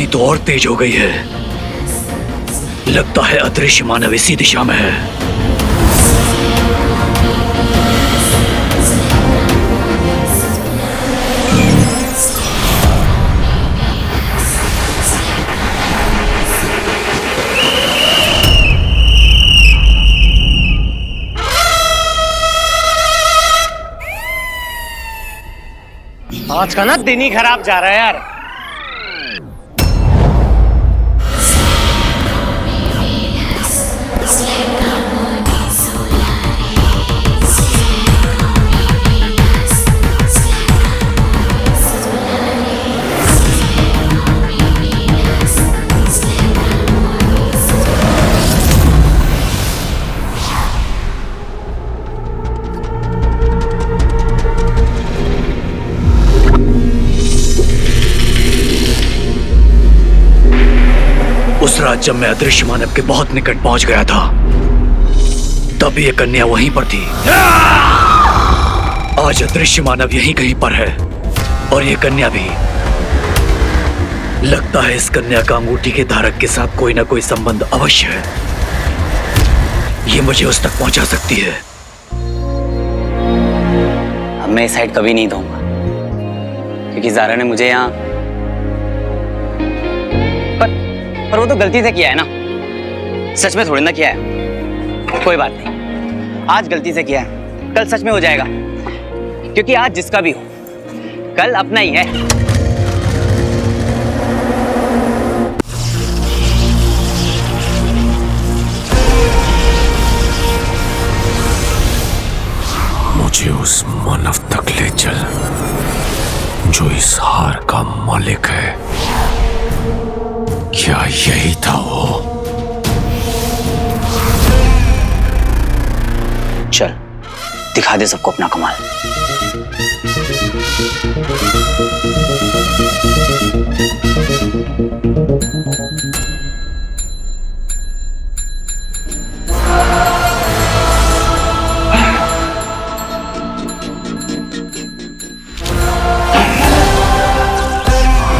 तो और तेज हो गई है। लगता है अदृश्य मानव इसी दिशा में है। आज का ना दिन ही खराब जा रहा है यार। उस रात जब मैं अदृश्य मानव के बहुत निकट पहुंच गया था, तब ये कन्या वहीं पर थी। आज अदृश्य मानव यहीं कहीं पर है और ये कन्या भी। लगता है इस कन्या का अंगूठी के धारक के साथ कोई ना कोई संबंध अवश्य है। ये मुझे उस तक पहुंचा सकती है। अब मैं इस साइड कभी नहीं दूंगा, क्योंकि ज़ारा ने मुझे यहाँ पर वो तो गलती से किया है ना, सच में थोड़ी ना किया है। कोई बात नहीं, आज गलती से किया है, कल सच में हो जाएगा, क्योंकि आज जिसका भी हो कल अपना ही है। मुझे उस मानव तक ले चल जो इस हार का मालिक है। क्या यही था वो? चल दिखा दे सबको अपना कमाल।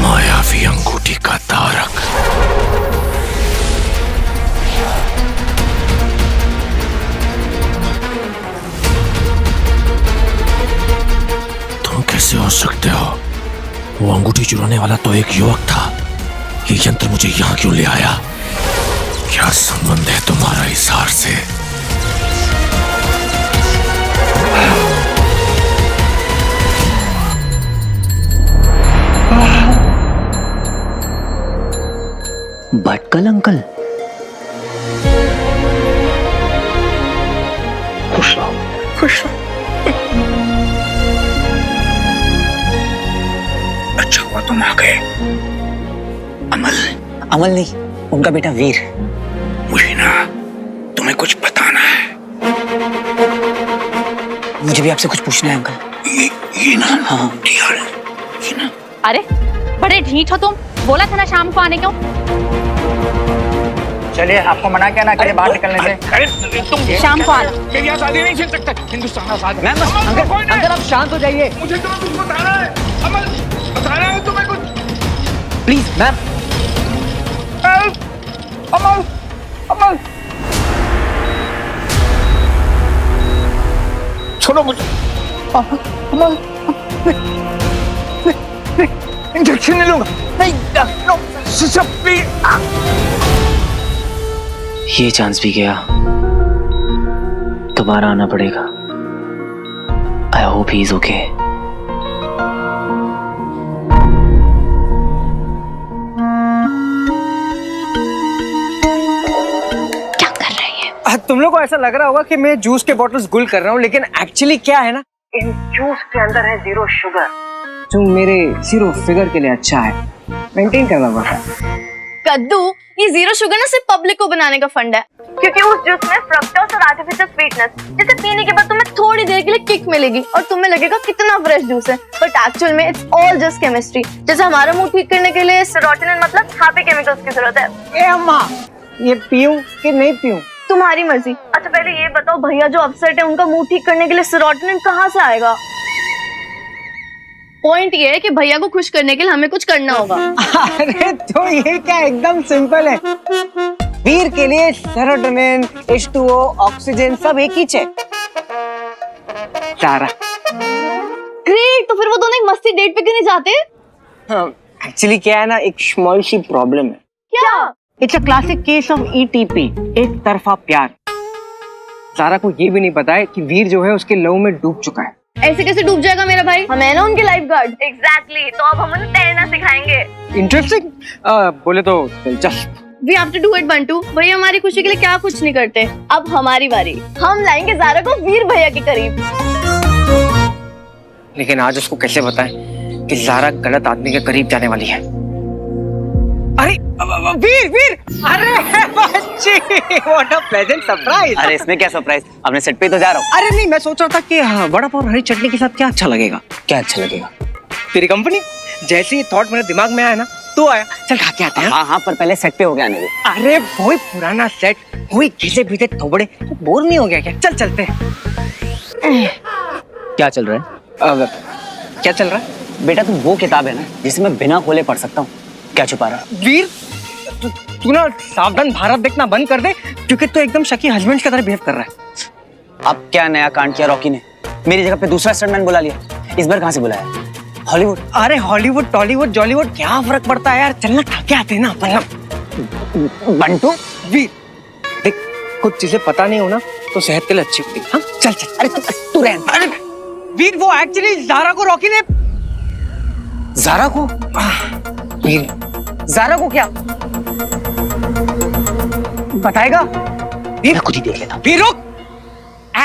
मायावी अंगूठी का धारक। कैसे हो सकते हो? वो अंगूठी चुराने वाला तो एक युवक था। ये यंत्र मुझे यहाँ क्यों ले आया? क्या संबंध है तुम्हारा इस हार से? भटकल अंकल, खुश रहो, खुश रहो। अच्छा हुआ तुम आ गए। अमल नहीं, उनका बेटा वीर। मुझे ना तुम्हें कुछ बताना है। मुझे भी आपसे कुछ पूछना है अंकल। ये ना, हाँ ये ना। अरे बड़े ढीठ हो तुम, बोला था ना शाम को आने क्यों? चलिए, आपको मना किया ना कि बाहर निकलने से। अरे तुम शाम को आना। मेरे यहाँ शादी नहीं चल सकता। हिंदुस्तान आजाद है। अंकल आप शांत हो जाइए मुझे तुम्हें कुछ बताना है। अमल, बताना है तुम्हें कुछ। Please ma'am. अमल, अमल, सुनो मुझे। अमल, इंजेक्शन नहीं लूंगा। नहीं, ये चांस भी गया, दोबारा आना पड़ेगा। I hope he is okay. क्या कर रही है? तुम लोग को ऐसा लग रहा होगा कि मैं जूस के बॉटल्स गुल कर रहा हूँ, लेकिन एक्चुअली क्या है ना, इन जूस के अंदर है 0 शुगर, जो मेरे 0 फिगर के लिए अच्छा है। मेंटेन करना पड़ता है। कद्दू, ये 0 शुगर ना सिर्फ पब्लिक को बनाने का फंड है, क्योंकि उस जूस में फ्रक्टोज और आर्टिफिशियल स्वीटनेस, जिसे पीने के बाद तुम्हें थोड़ी देर के लिए किक मिलेगी और तुम्हें लगेगा कितना फ्रेश जूस है, बट एक्चुअल में इट्स ऑल जस्ट केमिस्ट्री। जैसे हमारा मूड ठीक करने के लिए सेरोटोनिन मतलब हैप्पी केमिकल्स की जरूरत है। ए अम्मा, ये पीऊं कि नहीं पीऊं? तुम्हारी मर्जी। अच्छा पहले ये बताओ, भैया जो अपसेट है उनका मूड ठीक करने के लिए सेरोटोनिन कहाँ से आएगा? पॉइंट ये है कि भैया को खुश करने के लिए हमें कुछ करना होगा। अरे तो ये क्या एकदम सिंपल है। वीर के लिए सेरोटोनिन, H2O, ऑक्सीजन सब एक ही है। सारा ग्रेट, तो फिर वो दोनों एक मस्ती डेट पे क्यों नहीं जाते? एक्चुअली क्या है ना, एक स्मॉल सी प्रॉब्लम है। क्या? It's a classic case of ETP, एक तरफा प्यार। सारा को ये भी नहीं पता है कि वीर जो है उसके लव में डूब चुका है। ऐसे कैसे डूब जाएगा मेरा भाई? हम है ना उनके लाइफ गार्ड। एग्जैक्टली, तो अब हम उन्हें तैरना सिखाएंगे। इंटरेस्टिंग, बोले तो दिलचस्प। We have to do it, Bantu. भैया हमारी खुशी के लिए क्या कुछ नहीं करते। अब हमारी बारी, हम लाएंगे ज़ारा को वीर भैया के करीब। लेकिन आज उसको कैसे बताएं कि ज़ारा गलत आदमी के करीब जाने वाली है। अरे वीर वीर, अरे बच्ची, व्हाट अ प्लेजेंट सरप्राइज। अरे इसमें क्या सरप्राइज, अपने सेट पे ही तो जा रहा हूँ। अरे नहीं, मैं सोच रहा था कि वड़ा पाव और हरी चटनी के साथ क्या अच्छा लगेगा। क्या अच्छा लगेगा? तेरी कंपनी। जैसे ही थॉट मेरे दिमाग में आया ना, तो आया, चल खा के आते हैं। हाँ हाँ, पर पहले सेट पे हो गया आने दे। अरे वही पुराना सेट, वही घिसे पीते थोबड़े, तो बोर नहीं हो गया क्या? चल चलते हैं। क्या चल रहा है? क्या चल रहा है? बेटा तू वो किताब है ना जिसे मैं बिना खोले पढ़ सकता हूँ, क्या छुपा रहा है? वीर, तू ना सावधान भारत देखना बंद कर दे, क्योंकि तू एकदम शकी हस्बैंड की तरह बिहेव कर रहा है। अब क्या नया कांड किया रॉकी ने? मेरी जगह पे दूसरा स्टंटमैन बुला लिया। इस बार कहाँ से बुलाया? हॉलीवुड? अरे हॉलीवुड, टॉलीवुड, जॉलीवुड क्या फर्क पड़ता है यार, चलना खा के आते हैं ना अपन ना। बंटू, वीर देख, कुछ चीजें पता नहीं होना तो सेहत के लिए अच्छी होती है। हाँ चल चल। अरे तू रहन। अरे वीर, वो एक्चुअली ज़ारा को रॉकी ने। ज़ारा को? वीर, ज़ारा को क्या बताएगा? वीर मैं खुद ही देख लेता हूँ। वीर रुक,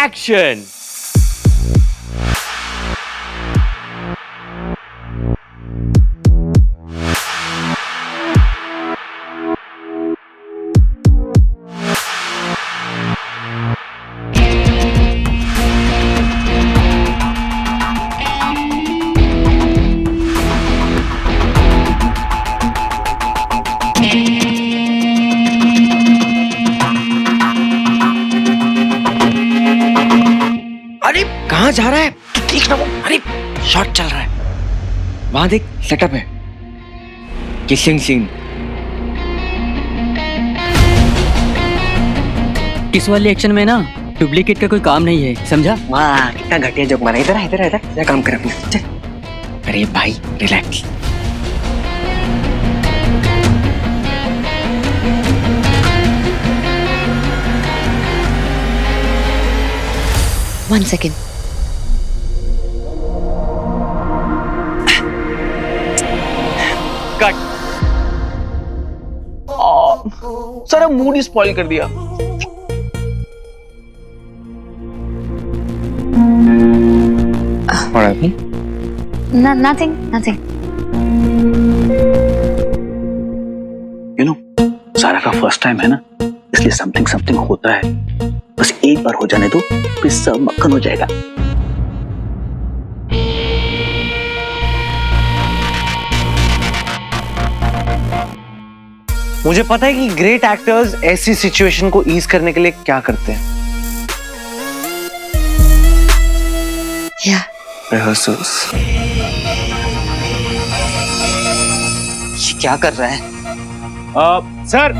एक्शन। अरे कहाँ जा रहा है? देख ना वो, अरे शॉट चल रहा है। वहां देख, सेटअप है, किसिंग सीन। इस वाले एक्शन में ना डुप्लीकेट का कोई काम नहीं है, समझा? वाह कितना घटिया जोक मारा। इधर इधर इधर, क्या काम कर अपना, चल। अरे भाई रिलैक्स। One second. कट। सारा मूड ही स्पॉइल कर दिया। What happened? Nothing. You know, सारा का फर्स्ट टाइम है ना, इसलिए समथिंग होता है। बस एक बार हो जाने दो, फिर सब मक्खन हो जाएगा। मुझे पता है कि ग्रेट एक्टर्स ऐसी सिचुएशन को ईज करने के लिए क्या करते हैं। Yeah. रिहर्सल्स। ये क्या कर रहा है? सर,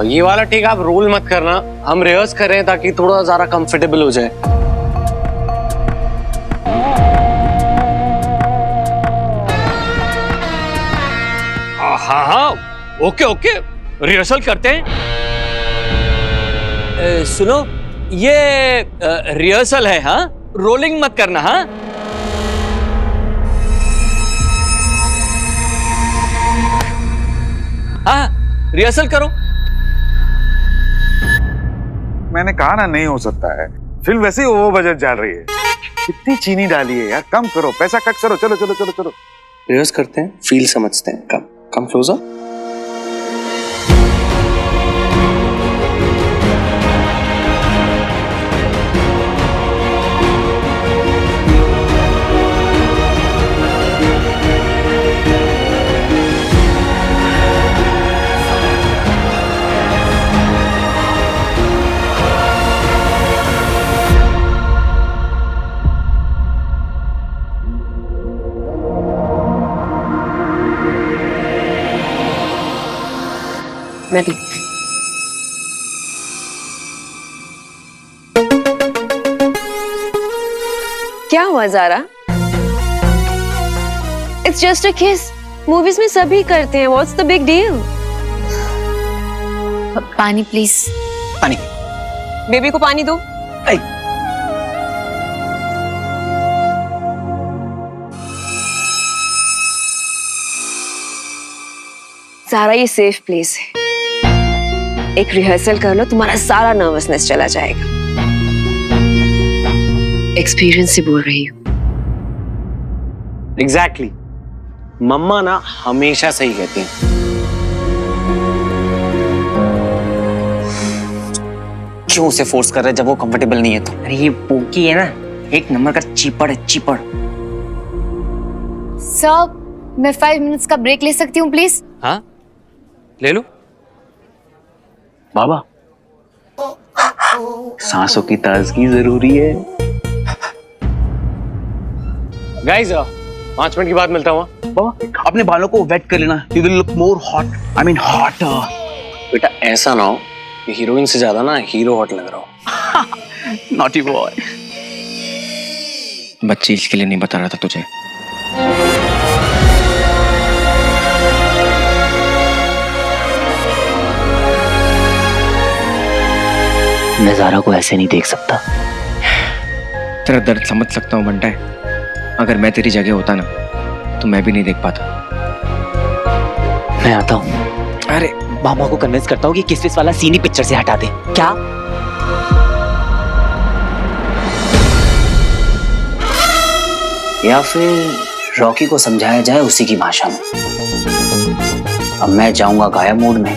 ये वाला टेक आप रोल मत करना, हम रिहर्स कर रहे हैं ताकि थोड़ा ज़्यादा कंफर्टेबल हो जाए। हाँ, ओके, रिहर्सल करते हैं। सुनो, ये रिहर्सल है, हाँ? रोलिंग मत करना, हाँ? हाँ, रिहर्सल करो। मैंने कहा ना, नहीं हो सकता है। फिल्म वैसे ही ओवर बजट जा रही है। कितनी चीनी डाली है यार, कम करो, पैसा कट करो। चलो। रिहर्स करते हैं, फील समझते हैं। Come closer. मैं भी। क्या हुआ ज़ारा? इट्स जस्ट अ किस। मूवीज में सभी करते हैं। What's the big deal? पानी प्लीज। पानी। बेबी को पानी दो। सारा ये सेफ प्लेस है। एक रिहर्सल कर लो, तुम्हारा सारा नर्वसनेस चला जाएगा। एक्सपीरियंस से बोल रही हूँ। एग्जैक्टली। मम्मा ना हमेशा सही कहती हैं। क्यों उसे फोर्स कर रहे जब वो कंफर्टेबल नहीं है तो? अरे ये पोकी है ना, एक नंबर का चीपड़ है, चीपड़। सर, मैं 5 मिनट्स का ब्रेक ले सकती हूँ प्लीज? हाँ, ले लो। बाबा, सांसों की ताजगी जरूरी है। गाइस, 5 मिनट के बाद मिलता हूँ। बाबा, अपने बालों को वेट कर लेना। You will look more hot. I mean hot. बेटा ऐसा ना हो कि हीरोइन से ज्यादा ना हीरो हॉट लग रहा हो। Naughty boy. बच्ची इसके लिए नहीं बता रहा था तुझे। मैं ज़ारा को ऐसे नहीं देख सकता। तेरा दर्द समझ सकता हूँ बंटा। अगर मैं तेरी जगह होता ना तो मैं भी नहीं देख पाता। मैं आता हूँ। अरे मामा को कन्विंस करता हूँ कि किस वाला सीन ही पिक्चर से हटा दे। क्या? या फिर रॉकी को समझाया जाए उसी की भाषा में। अब मैं जाऊंगा गायब मोड में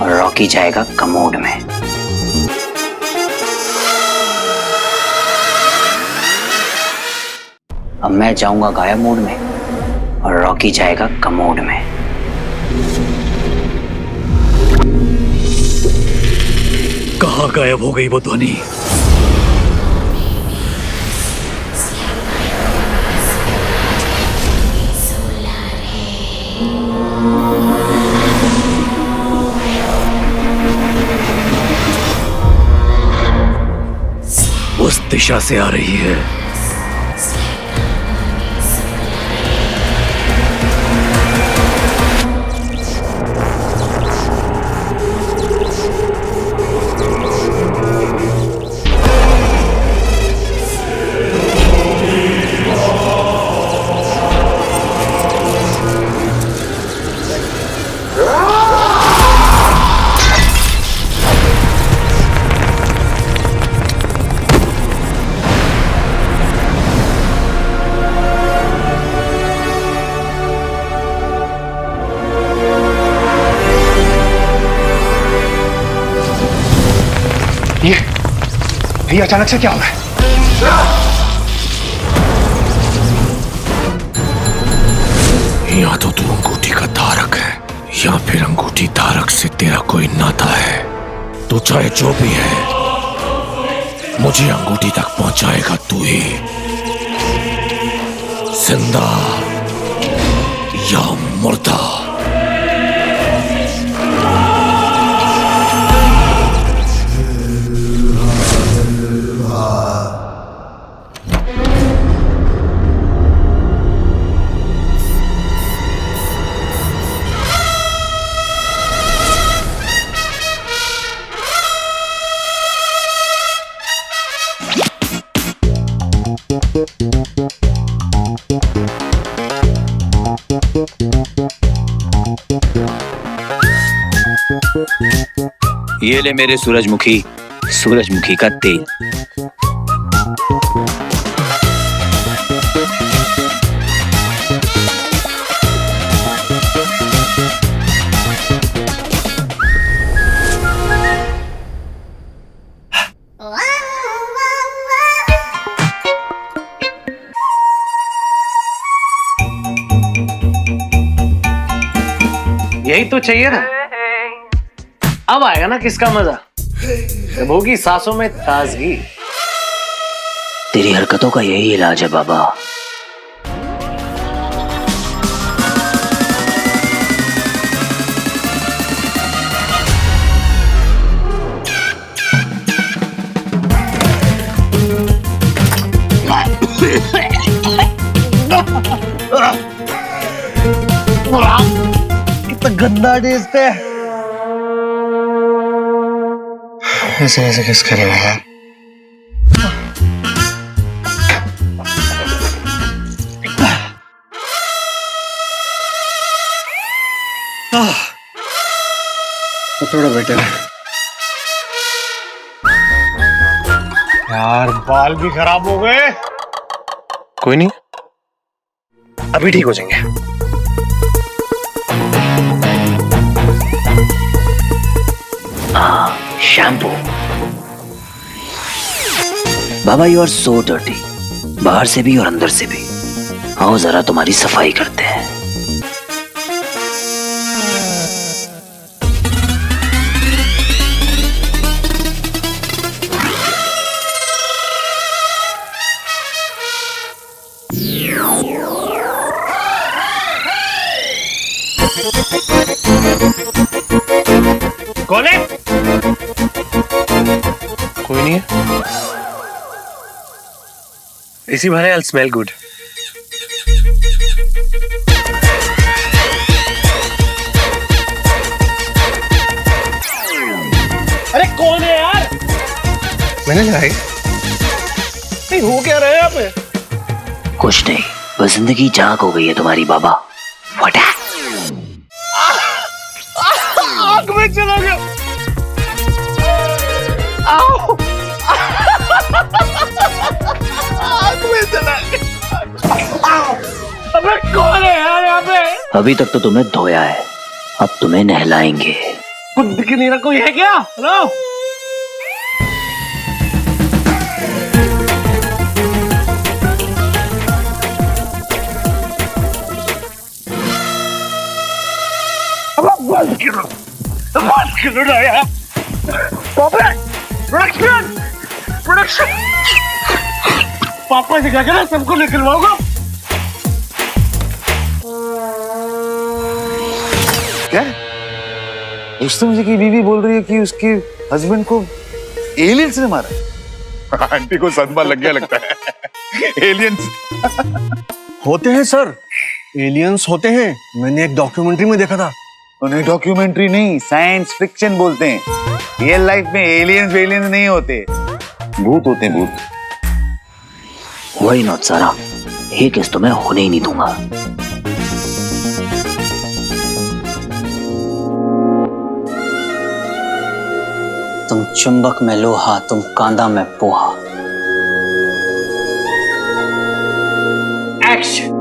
और रॉकी जाएगा कमोड में। अब मैं जाऊंगा गायब मोड में और रॉकी जाएगा कमोड में। कहाँ गायब हो गई वो ध्वनि? उस दिशा से आ रही है। ये अचानक से क्या हो रहा है? या तो तू अंगूठी का धारक है या फिर अंगूठी धारक से तेरा कोई नाता है। तो चाहे जो भी है, मुझे अंगूठी तक पहुंचाएगा तू ही, जिंदा या मुर्दा। ये ले मेरे सूरजमुखी का तेल। यही तो चाहिए ना। अब आएगा ना किसका मजा, जब होगी सांसों में ताजगी। तेरी हरकतों का यही इलाज है बाबा। गंदा टेस्ट है। ऐसे ऐसे किस करेगा यार? तो थोड़ा बेटर है यार, बाल भी खराब हो गए। कोई नहीं, अभी ठीक हो जाएंगे। शैम्पू। बाबा यू आर सो डर्टी, बाहर से भी और अंदर से भी। आओ जरा तुम्हारी सफाई करते हैं। कौन है? कोई नहीं है। इसी बहाने I'll smell good। अरे कौन है यार? मैंने लगाई। नहीं, हो क्या रहा है यहाँ पे? कुछ नहीं, बस जिंदगी झांक हो गई है तुम्हारी बाबा। What है? आग में चला गया। आओ। आग में चला गया। अबे कौन है यार यहाँ पे? अभी तक तो तुम्हें धोया है, अब तुम्हें नहलाएंगे। कुछ दिख नहीं रहा, कोई है क्या? हेलो? बंद करो ना यार। प्रोडक्शन पापा से क्या कहना, सबको निकलवाऊंगा। क्या रुस्तम की बीवी बोल रही है कि उसके हस्बैंड को एलियंस ने मारा? आंटी को सदमा लग गया लगता है। एलियंस होते हैं सर, एलियंस होते हैं। मैंने एक डॉक्यूमेंट्री में देखा था। उन्हें डॉक्यूमेंट्री नहीं, साइंस फिक्शन बोलते हैं। रियल लाइफ में एलियंस वेलियंस नहीं होते, भूत होते हैं, भूत। वही नॉट सारा, ये केस तो मैं होने ही नहीं दूंगा। तुम चुंबक में लोहा, तुम कांदा में पोहा। एक्शन।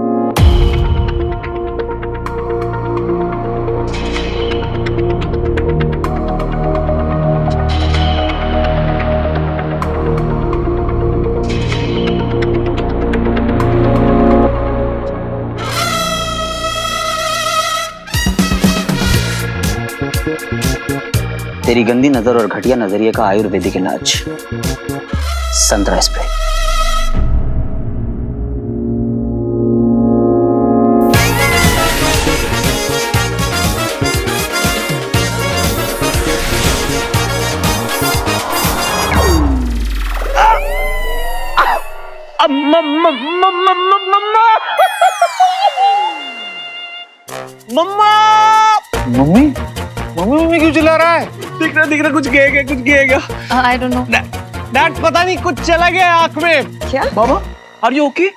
तेरी गंदी नजर और घटिया नजरिए का आयुर्वेदिक इलाज, संतरा स्प्रे। मम्मी मम्मी मम्मी क्यों चिल्ला रहा है? दिख रहा कुछ गिरेगा। I don't know. डैड पता नहीं, कुछ चला गया आंख में। क्या? बाबा आर यू ओके?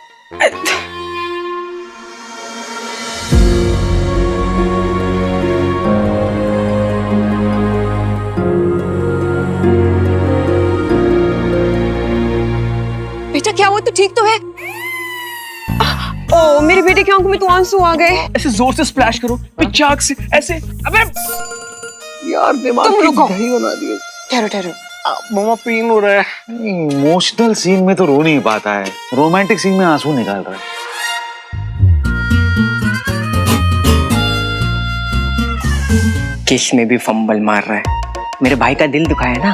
बेटा क्या हुआ? तो ठीक तो है? ओ मेरे बेटे की आंखों में तो आंसू आ गए। ऐसे जोर से स्प्लैश करो, चाक से ऐसे। अबे यार, दिमाग तुम की रुको। दही बना दिए। ठहरो। मामा पेन हो रहा है। इमोशनल सीन में तो रो नहीं पाता है, रोमांटिक सीन में आंसू निकाल रहा है। किश में भी फंबल मार रहा है। मेरे भाई का दिल दुखाया ना,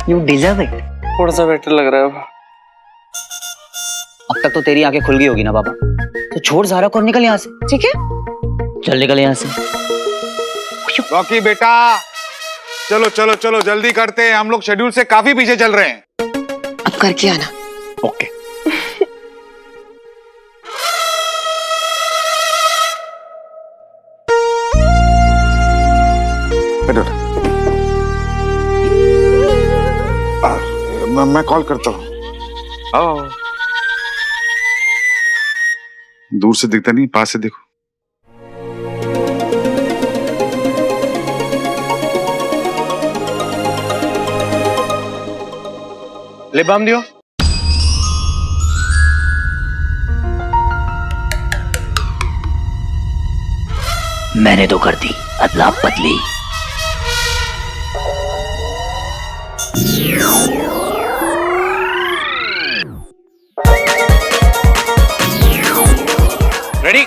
यू डिजर्व इट। थोड़ा सा बेटर लग रहा है। अब तक तो तेरी आंखें खुल गई होगी ना बाबा, तो छोड़ ज़ारा को और निकल यहाँ से। ठीक है, चल निकल यहाँ से। रॉकी बेटा, चलो चलो चलो जल्दी करते हैं, हम लोग शेड्यूल से काफी पीछे चल रहे हैं। अब करके आना। ओके। बैठो। मैं कॉल करता हूँ। आओ। दूर से दिखता नहीं, पास से देखो। लिप बाम दियो। मैंने तो कर दी अदला बदली। रेडी?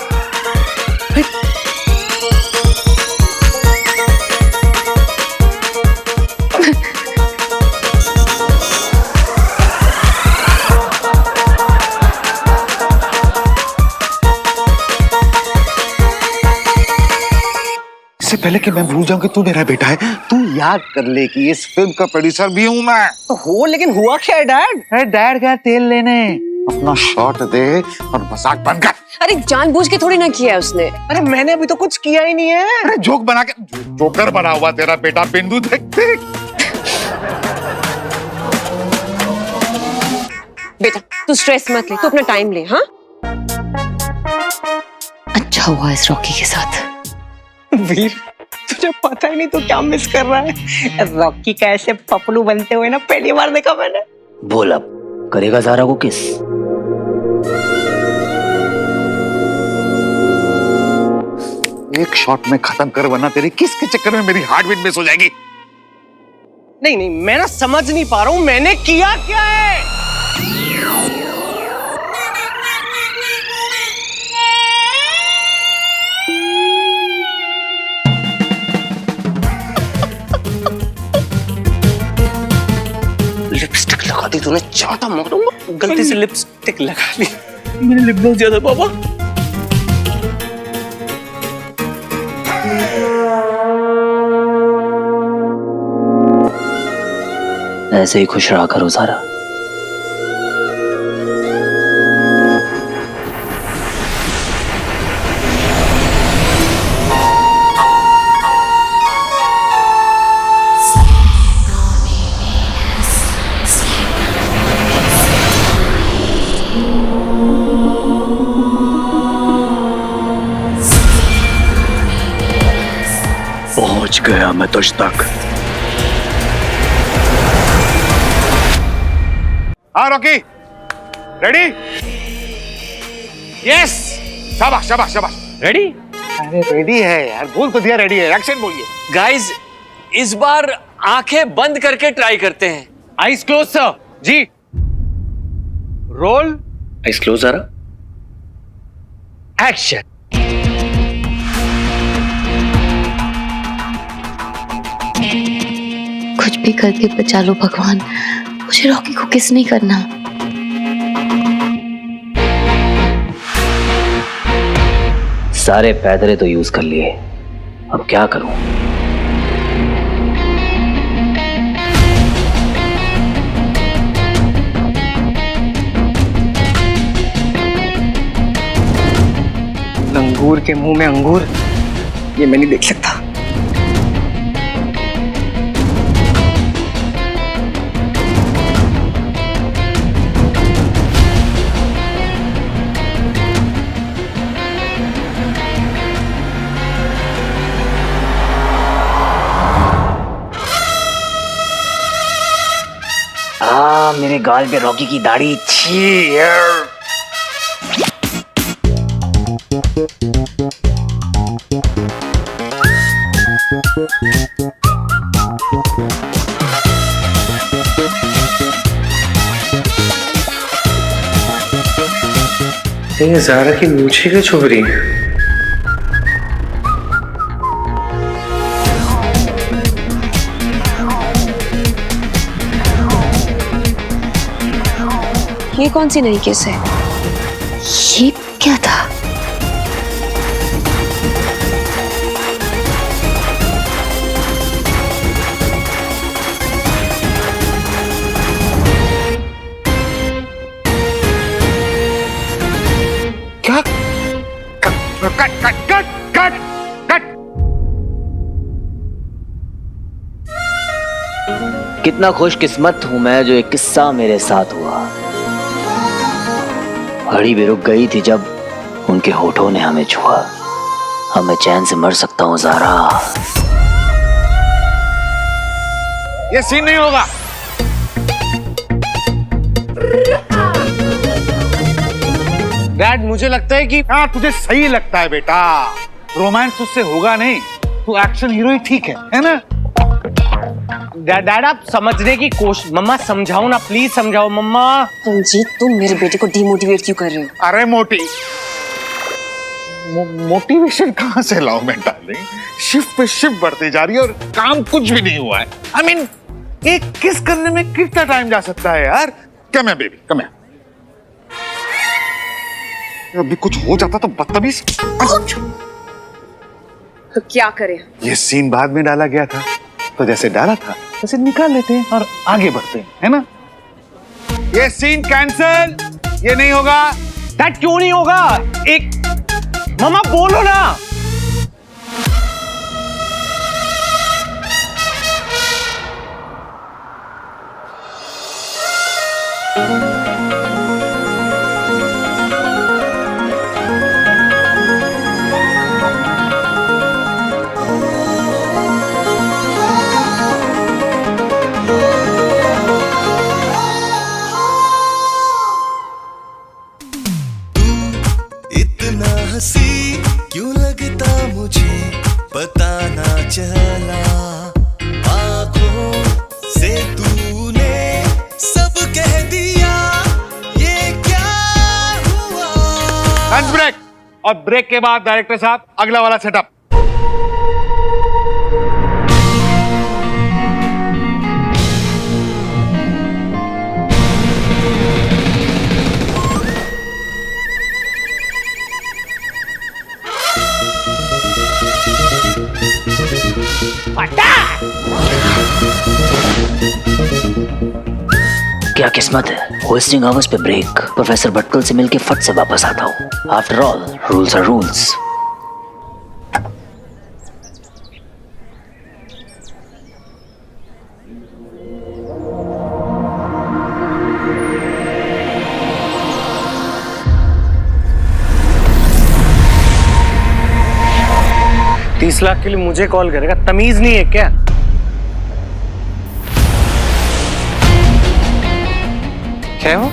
इससे पहले कि मैं भूल जाऊं कि तू मेरा बेटा है, तू याद कर ले कि इस फिल्म का प्रोड्यूसर भी हूं मैं। तो हो, लेकिन हुआ क्या है डैड? अरे डैड गया तेल लेने, अपना शॉट दे और मजाक बंद कर। अरे जानबूझ के थोड़ी ना किया है उसने। अरे मैंने अभी तो कुछ किया ही नहीं है। अरे जोक बना के, जोकर बना हुआ तेरा बेटा बिंदु, देख देख। बेटा तू स्ट्रेस मत ले, तू अपना टाइम ले। हाँ अच्छा हुआ इस रॉकी के साथ। वीर, तुझे पता ही नहीं तू क्या मिस कर रहा है। रॉकी का ऐसे पपलू बनते हुए ना पहली बार देखा मैंने। बोल अब करेगा ज़ारा को किस? एक शॉट में खत्म कर, वरना तेरी किस के चक्कर में मेरी हार्ट बीट मिस हो जाएगी। नहीं नहीं, मैं ना समझ नहीं पा रहा हूँ मैंने किया क्या है। लिपस्टिक लगा दी तूने, चाटा मारूंगा। गलती से लिपस्टिक लगा ली, मैंने लिप बहुत ज्यादा बाबा। ऐसे ही खुश रहा करो ज़ारा। पहुंच गया मैं तुझ तक। हाँ रॉकी, रेडी? यस, शाबाश शाबाश शाबाश। रेडी? अरे रेडी है यार, बोल तो दिया रेडी है, एक्शन बोलिए। गाइस इस बार आंखें बंद करके ट्राई करते हैं। Eyes close sir. जी roll. Eyes close Zara. Action. कुछ भी करके बचा लो भगवान, मुझे रॉकी को किस नहीं करना। सारे पैदरे तो यूज कर लिए, अब क्या करूं? लंगूर के मुंह में अंगूर, ये मैं नहीं देख सकता। मेरे गाल पे रॉकी की दाढ़ी छी यार। ये ज़ारा की मूछें क्यों छुप रही हैं? ये कौन सी नई केस है? ये क्या था? क्या? Cut cut cut cut cut cut. कितना खुशकिस्मत हूं मैं जो एक किस्सा मेरे साथ हुआ। घड़ी भी रुक गई थी जब उनके होठों ने हमें छुआ। अब मैं चैन से मर सकता हूँ ज़ारा। ये सीन नहीं होगा। डैड मुझे लगता है कि हाँ तुझे सही लगता है बेटा, रोमांस उससे होगा नहीं। तू एक्शन हीरो ही ठीक है ना? डैड आप समझने की कोशिश, मम्मा समझाओ ना, प्लीज समझाओ मम्मा। रंजीत तुम मेरे बेटे को डिमोटिवेट क्यों कर रहे हो? अरे मोटिवेशन कहाँ से लाऊं मैं डार्लिंग? शिफ्ट पे शिफ्ट बढ़ती जा रही है और काम कुछ भी नहीं हुआ है। I mean, एक किस करने में कितना टाइम जा सकता है यार? कम है बेबी, कम है। अभी कुछ हो जाता तो बदतमीज। तो क्या करें? ये सीन बाद में डाला गया था, तो जैसे डाला था वैसे निकाल लेते हैं और आगे बढ़ते हैं, है ना? ये सीन कैंसल, ये नहीं होगा। डैड क्यों नहीं होगा? एक मम्मा बोलो ना। इतना हंसी क्यों लगता मुझे पता ना चला। आंखों से तूने सब कह दिया, ये क्या हुआ? लंच ब्रेक, और ब्रेक के बाद डायरेक्टर साहब अगला वाला सेटअप। क्या किस्मत है, वेस्टिंग आवर्स पे ब्रेक। प्रोफेसर भटकल से मिलके फट से वापस आता हूँ। After all rules are rules. $30 lakh के लिए मुझे कॉल करेगा? तमीज नहीं है क्या? क्या हो?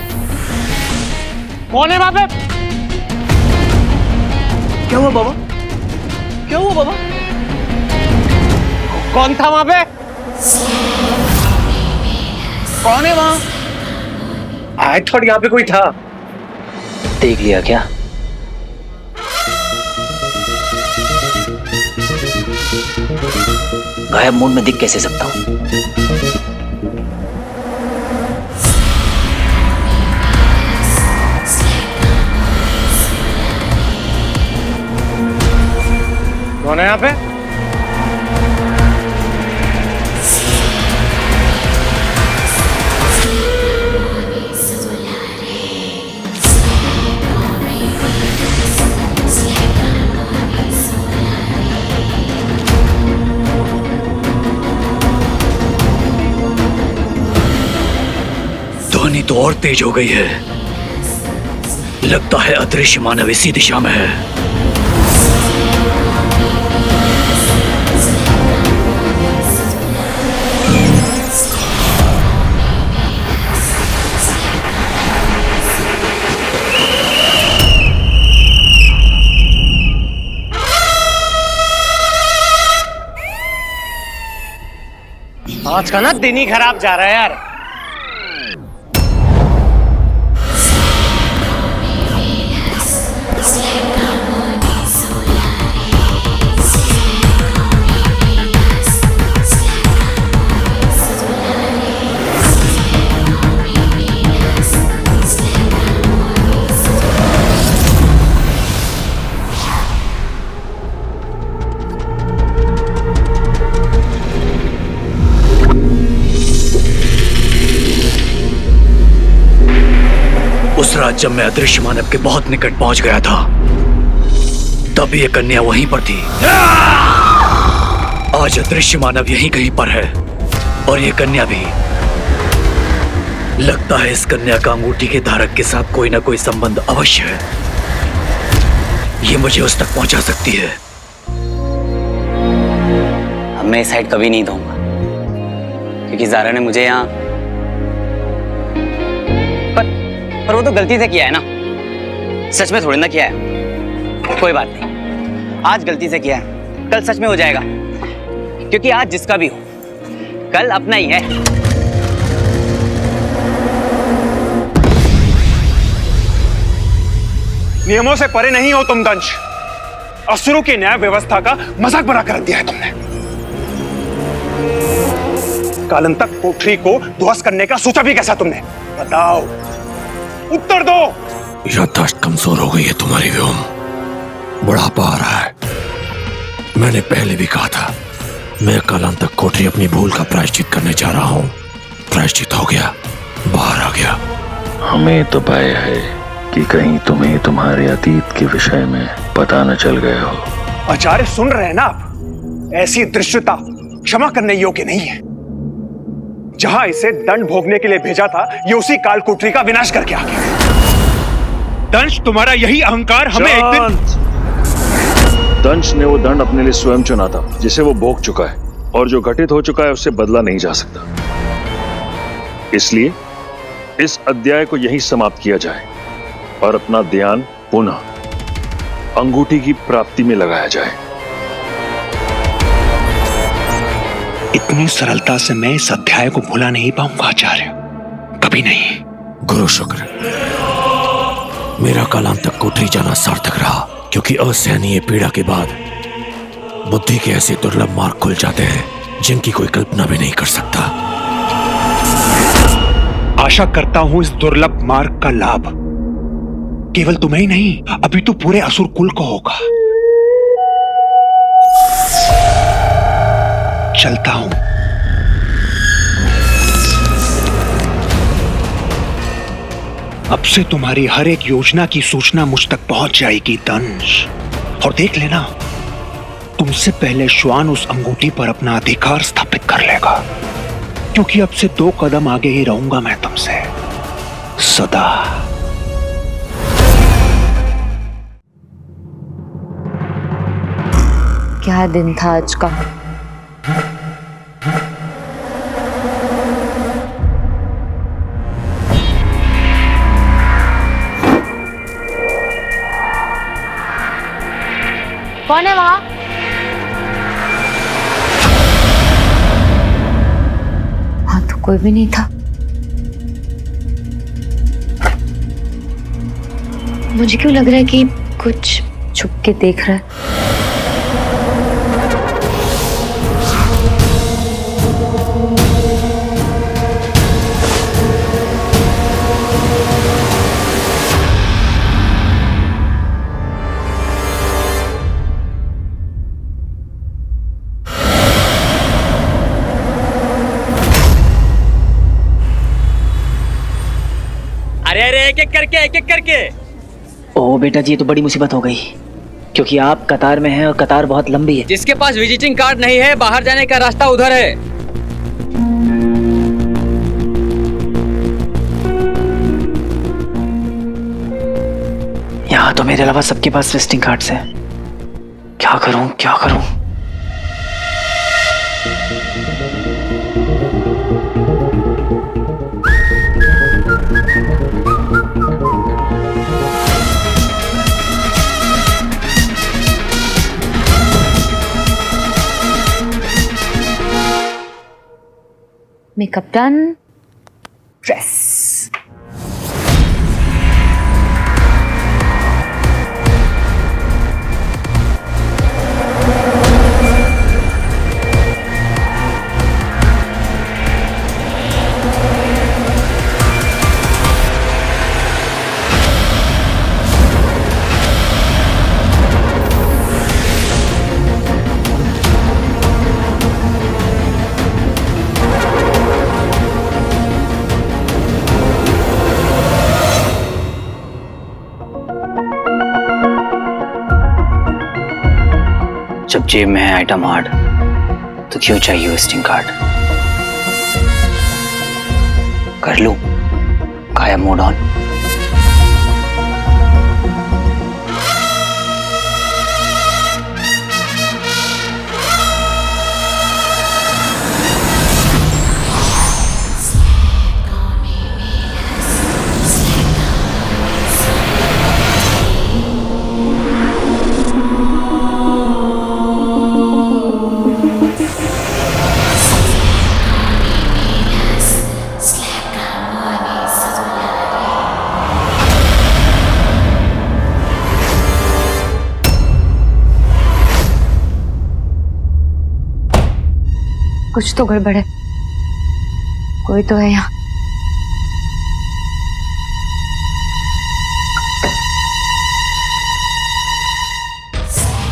कौन है वहां पे? क्या हुआ बाबा? क्या हुआ बाबा? कौन था वहां पे? कौन है वहां? आई थॉट यहाँ पे कोई था। देख लिया क्या? गायब मूड में दिख कैसे सकता हूं? कौन है यहाँ पे? ध्वनि तो और तेज हो गई है। लगता है अदृश्य मानव इसी दिशा में है। आज का ना दिन ही खराब जा रहा है यार। उस रात जब मैं अदृश्य मानव के बहुत निकट पहुंच गया था, तब ये कन्या वहीं पर थी। आज अदृश्य मानव यहीं कहीं पर है। और ये कन्या भी। लगता है इस कन्या का अंगूठी के धारक के साथ कोई ना कोई संबंध अवश्य है। ये मुझे उस तक पहुंचा सकती है। अब मैं इस साइड कभी नहीं दूंगा, क्योंकि ज़ारा ने मुझे यहाँ पर वो तो गलती से किया है ना, सच में थोड़ी ना किया है। कोई बात नहीं, आज गलती से किया है, कल सच में हो जाएगा, क्योंकि आज जिसका भी हो कल अपना ही है। नियमों से परे नहीं हो तुम दंश। असुरों की न्याय व्यवस्था का मजाक बना कर दिया है तुमने। कालंतक कोठरी को ध्वस्त करने का सोचा भी कैसा तुमने? बताओ, उत्तर दो। याददाश्त कमजोर हो गई है तुम्हारी व्योम, बुढ़ापा आ रहा है। मैंने पहले भी कहा था, मैं कालांतक कोठरी अपनी भूल का प्रायश्चित करने जा रहा हूँ। प्रायश्चित हो गया, बाहर आ गया। हमें तो भय है कि कहीं तुम्हें तुम्हारे अतीत के विषय में पता न चल गया हो। आचार्य सुन रहे हैं ना आप? ऐसी दृश्यता क्षमा करने योग्य नहीं है। जहां इसे दंड भोगने के लिए भेजा था, ये उसी काल कोठरी का विनाश करके आ गया। दंश, तुम्हारा यही अहंकार हमें एक दिन... दंश ने वो दंड अपने लिए स्वयं चुना था, जिसे वो भोग चुका है, और जो घटित हो चुका है उससे बदला नहीं जा सकता। इसलिए इस अध्याय को यहीं समाप्त किया जाए और अपना ध्यान पुनः अंगूठी की प्राप्ति में लगाया जाए। इतनी सरलता से मैं इस अध्याय को भुला नहीं पाऊंगा आचार्य, कभी नहीं। गुरु शुक्र, मेरा कालांतक कोठरी जाना सार्थक रहा, क्योंकि असहनीय पीड़ा के बाद बुद्धि के ऐसे दुर्लभ मार्ग खुल जाते हैं जिनकी कोई कल्पना भी नहीं कर सकता। आशा करता हूं इस दुर्लभ मार्ग का लाभ केवल तुम्हें ही नहीं, अभी तो पूरे असुर कुल को होगा। चलता हूं। अब से तुम्हारी हर एक योजना की सूचना मुझ तक पहुंच जाएगी दंश, और देख लेना, तुमसे पहले श्वान उस अंगूठी पर अपना अधिकार स्थापित कर लेगा, क्योंकि अब से 2 कदम आगे ही रहूंगा मैं तुमसे सदा। क्या दिन था आज का। कौन है वहां? वहां तो कोई भी नहीं था। मुझे क्यों लग रहा है कि कुछ छुप के देख रहा है। अरे एक एक करके। ओ बेटा जी, ये तो बड़ी मुसीबत हो गई, क्योंकि आप कतार में हैं और कतार बहुत लंबी है। जिसके पास विजिटिंग कार्ड नहीं है, बाहर जाने का रास्ता उधर है। यहाँ तो मेरे अलावा सबके पास विजिटिंग कार्ड्स हैं। क्या करूं क्या करूं? Makeup done, dress. जब जेब में है आइटम हार्ड, तो क्यों चाहिए विजिटिंग कार्ड? कर लूं गायब मोड ऑन। कुछ तो गड़बड़ है, कोई तो है यहाँ।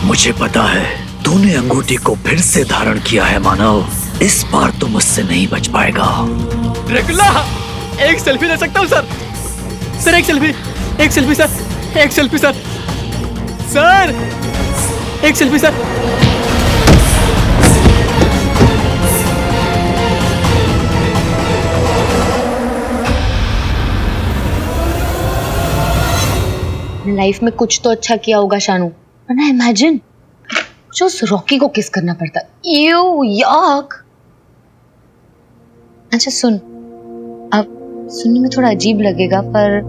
मुझे पता है तूने अंगूठी को फिर से धारण किया है मानव। इस बार तो मुझसे नहीं बच पाएगा। ड्रैकुला, एक सेल्फी ले सकता हूँ सर? सर एक सेल्फी सर, एक सेल्फी सर, सर एक सेल्फी सर। लाइफ में कुछ तो अच्छा किया होगा शानू, वरना इमेजिन मुझे उस रॉकी को किस करना पड़ता। यू याक। अच्छा सुन, अब सुनने में थोड़ा अजीब लगेगा पर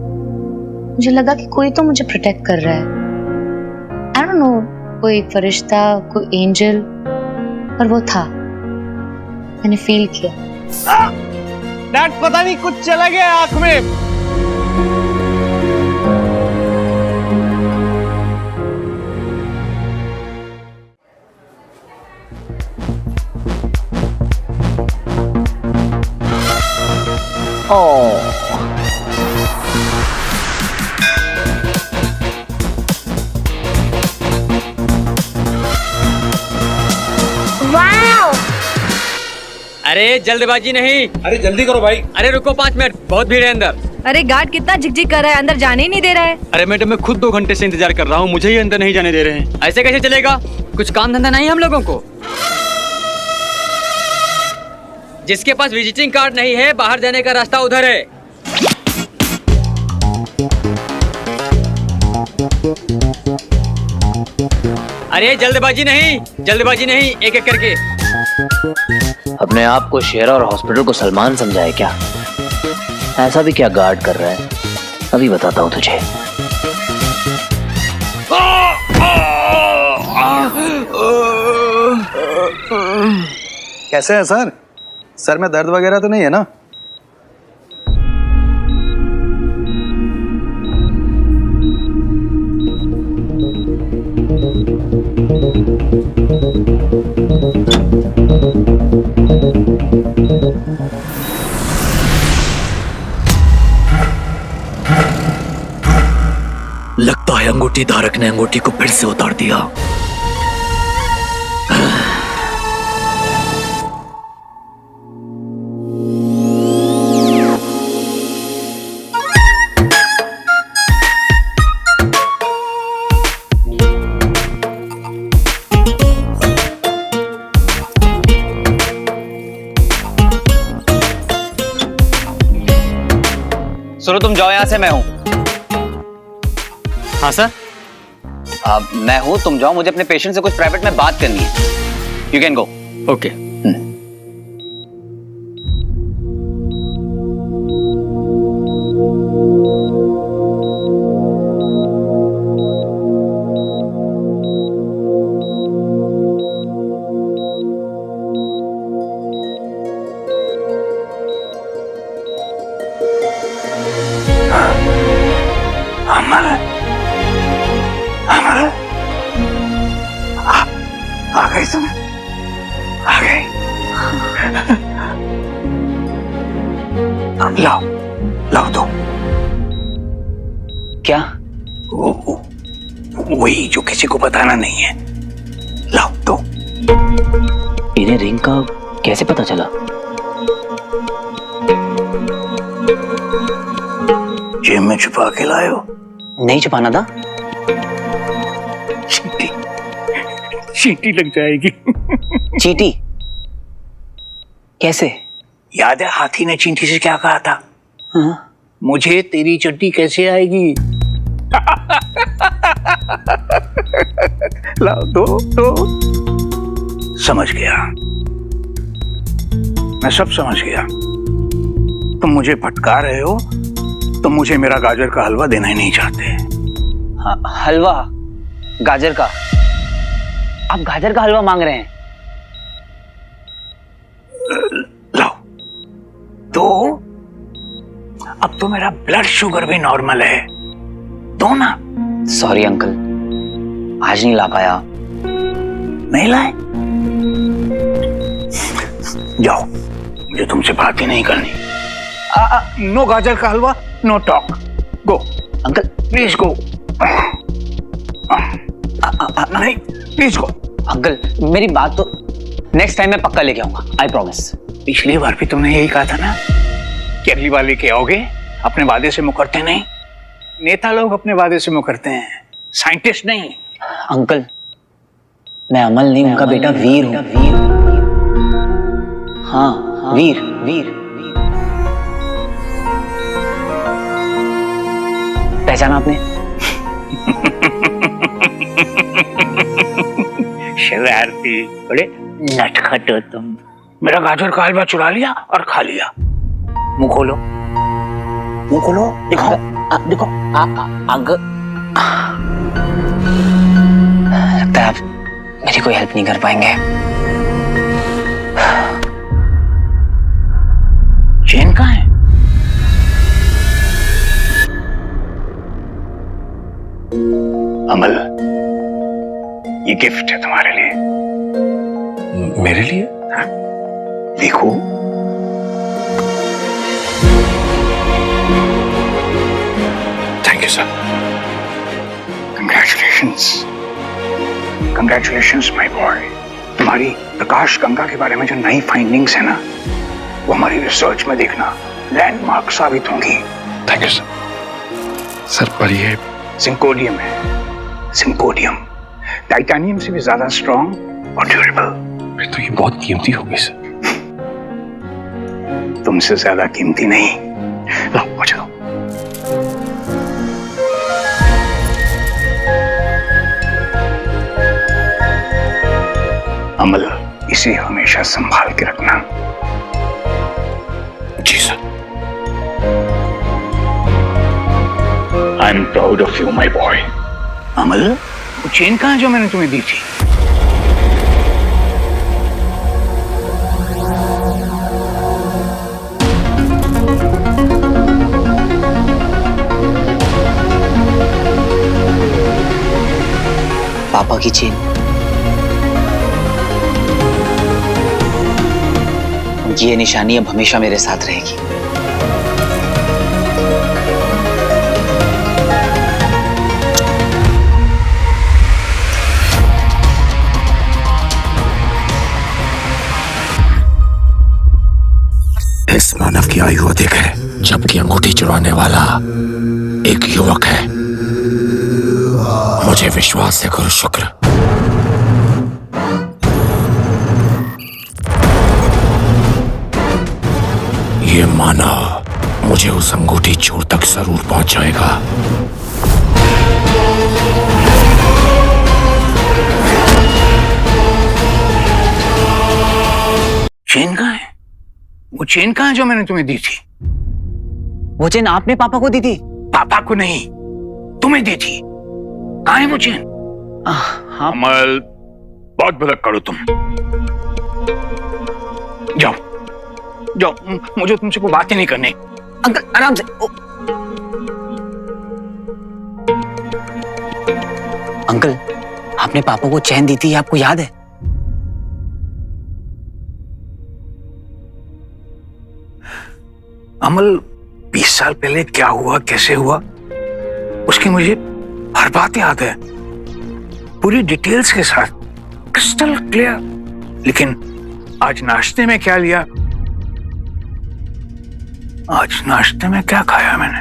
मुझे लगा कि कोई तो मुझे प्रोटेक्ट कर रहा है। आई डोंट नो, कोई फरिश्ता, कोई एंजल, पर वो था, मैंने फील किया। डैड पता नहीं कुछ चला गया आंख में। अरे जल्दबाजी नहीं। अरे जल्दी करो भाई। अरे रुको 5 मिनट, बहुत भीड़ है अंदर। अरे गार्ड कितना झिकझिक कर रहा है, अंदर जाने ही नहीं दे रहा है। अरे मैडम, मैं खुद 2 घंटे से इंतजार कर रहा हूँ, मुझे ही अंदर नहीं जाने दे रहे हैं। ऐसे कैसे चलेगा? कुछ काम धंधा नहीं है हम लोगों को? जिसके पास विजिटिंग कार्ड नहीं है, बाहर जाने का रास्ता उधर है। अरे जल्दबाजी नहीं, एक एक करके। अपने आप को शेर और हॉस्पिटल को सलमान समझा है क्या? ऐसा भी क्या गार्ड कर रहा है, अभी बताता हूँ तुझे। कैसे है सर? सर में दर्द वगैरह तो नहीं है ना? लगता है अंगूठी धारक ने अंगूठी को फिर से उतार दिया। सुनो, तुम जाओ यहाँ से, मैं हूँ। हाँ सर। मैं हूँ, तुम जाओ, मुझे अपने पेशेंट से कुछ प्राइवेट में बात करनी है। You can go. ओके। आ गई तुम, आ गई। लाओ लाओ दो। क्या? वही जो किसी को बताना नहीं है, लाओ दो। इन्हें रिंग का कैसे पता चला? जेब में छुपा के लाए हो? नहीं छुपाना था। चींटी लग जाएगी। चींटी? कैसे? याद है हाथी ने चींटी से क्या कहा था? मुझे तेरी चट्टी कैसे आएगी? लाओ दो। समझ गया, मैं सब समझ गया। तुम मुझे भटका रहे हो, तुम मुझे मेरा गाजर का हलवा देना ही नहीं चाहते। हलवा? गाजर का? आप गाजर का हलवा मांग रहे हैं? लाओ तो अब तो मेरा ब्लड शुगर भी नॉर्मल है, दो ना। सॉरी अंकल, आज नहीं ला पाया। नहीं लाए? जाओ, मुझे तुमसे बात ही नहीं करनी। नो गाजर का हलवा, no talk. Go uncle, please go. नहीं, प्लीज गो। अंकल मेरी बात तो, नेक्स्ट टाइम मैं पक्का लेके आऊंगा, आई प्रॉमिस। पिछली बार भी तुमने यही कहा था ना कि अगली बार लेके आओगे, अपने वादे से मुकरते नहीं। नेता लोग अपने वादे से मुकरते हैं, साइंटिस्ट नहीं। अंकल मैं अमल नहीं, उनका बेटा वीर हूं। हाँ, वीर। पहचाना आपने? शरारती, बड़े नटखट हो तुम। मेरा गाजर का हलवा चुरा लिया और खा लिया। मुंह खोलो, देखो देखो। लगता है आप मेरी कोई हेल्प नहीं कर पाएंगे। चेन कहाँ है? अमल, ये गिफ्ट है तुम्हारे लिए। मेरे लिए? हाँ? देखो। Thank you sir. Congratulations my boy. तुम्हारी प्रकाश गंगा के बारे में जो नई फाइंडिंग्स है ना, वो हमारी रिसर्च में देखना लैंडमार्क साबित होंगी। Thank you sir. सर पर ये सिंकोडियम है, सिंकोडियम। टाइटेनियम से भी ज्यादा स्ट्रॉन्ग और ड्यूरेबल। तो ये बहुत कीमती होगी सर। तुमसे ज्यादा कीमती नहीं। लो मुझे दो। अमल, इसे हमेशा संभाल के रखना। जी sir. I am proud of you my boy. Amal, वो चेन कहाँ है जो मैंने तुम्हें दी थी? पापा की चेन। उनकी ये निशानी अब हमेशा मेरे साथ रहेगी। इस मानव की आयु अधिक है, जबकि अंगूठी चुराने वाला एक युवक है। मुझे विश्वास से करो शुक्र। ये मानव मुझे उस अंगूठी चोर तक जरूर पहुंचाएगा। चेन कहाँ है? वो चेन कहाँ है जो मैंने तुम्हें दी थी? वो चेन आपने पापा को दी थी? पापा को नहीं, तुम्हें दी थी। कहाँ है वो चेन? हाँ। अमल, बहुत भड़क करो तुम। जाओ जाओ, मुझे तुमसे कोई बात ही नहीं करनी। अंकल आराम से। अंकल, आपने पापा को चैन दी थी, आपको याद है? अमल, 20 साल पहले क्या हुआ, कैसे हुआ, उसकी मुझे हर बात याद है, पूरी डिटेल्स के साथ, क्रिस्टल क्लियर। लेकिन आज नाश्ते में क्या लिया, आज नाश्ते में क्या खाया मैंने,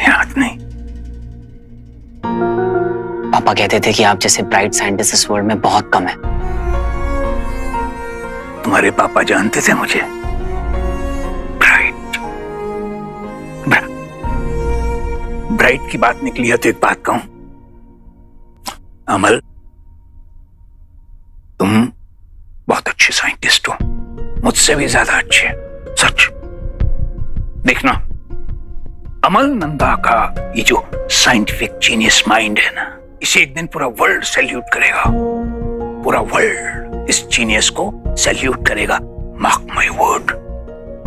याद नहीं। पापा कहते थे कि आप जैसे ब्राइट साइंटिस्ट इस वर्ल्ड में बहुत कम है। तुम्हारे पापा जानते थे मुझे ब्राइट? राइट की बात निकली है तो एक बात कहूं, अमल तुम बहुत अच्छे साइंटिस्ट हो, मुझसे भी ज्यादा अच्छे, सच। देखना अमल नंदा का ये जो साइंटिफिक जीनियस माइंड है ना, इसे एक दिन पूरा वर्ल्ड सैल्यूट करेगा, पूरा वर्ल्ड इस जीनियस को सैल्यूट करेगा, मार्क माय वर्ड।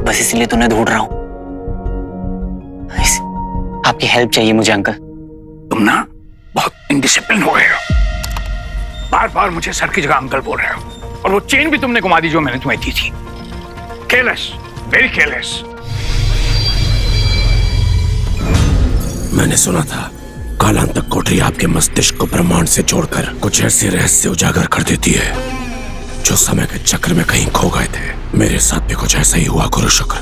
बस इसलिए तो मैं ढूंढ रहा हूं। आपकी हेल्प चाहिए मुझे अंकल। तुम ना बहुत इनडिसिप्लिन हो गए हो, बार बार मुझे सर की जगह अंकल बोल रहे हो, और वो चेन भी तुमने घुमा दी जो मैंने तुम्हें दी थी। Careless, very careless. मैंने सुना था कालांतक कोठरी आपके मस्तिष्क को ब्रह्मांड से जोड़कर कुछ ऐसे रहस्य उजागर कर देती है जो समय के चक्र में कहीं खो गए थे। मेरे साथ भी कुछ ऐसा ही हुआ गुरु शुक्र।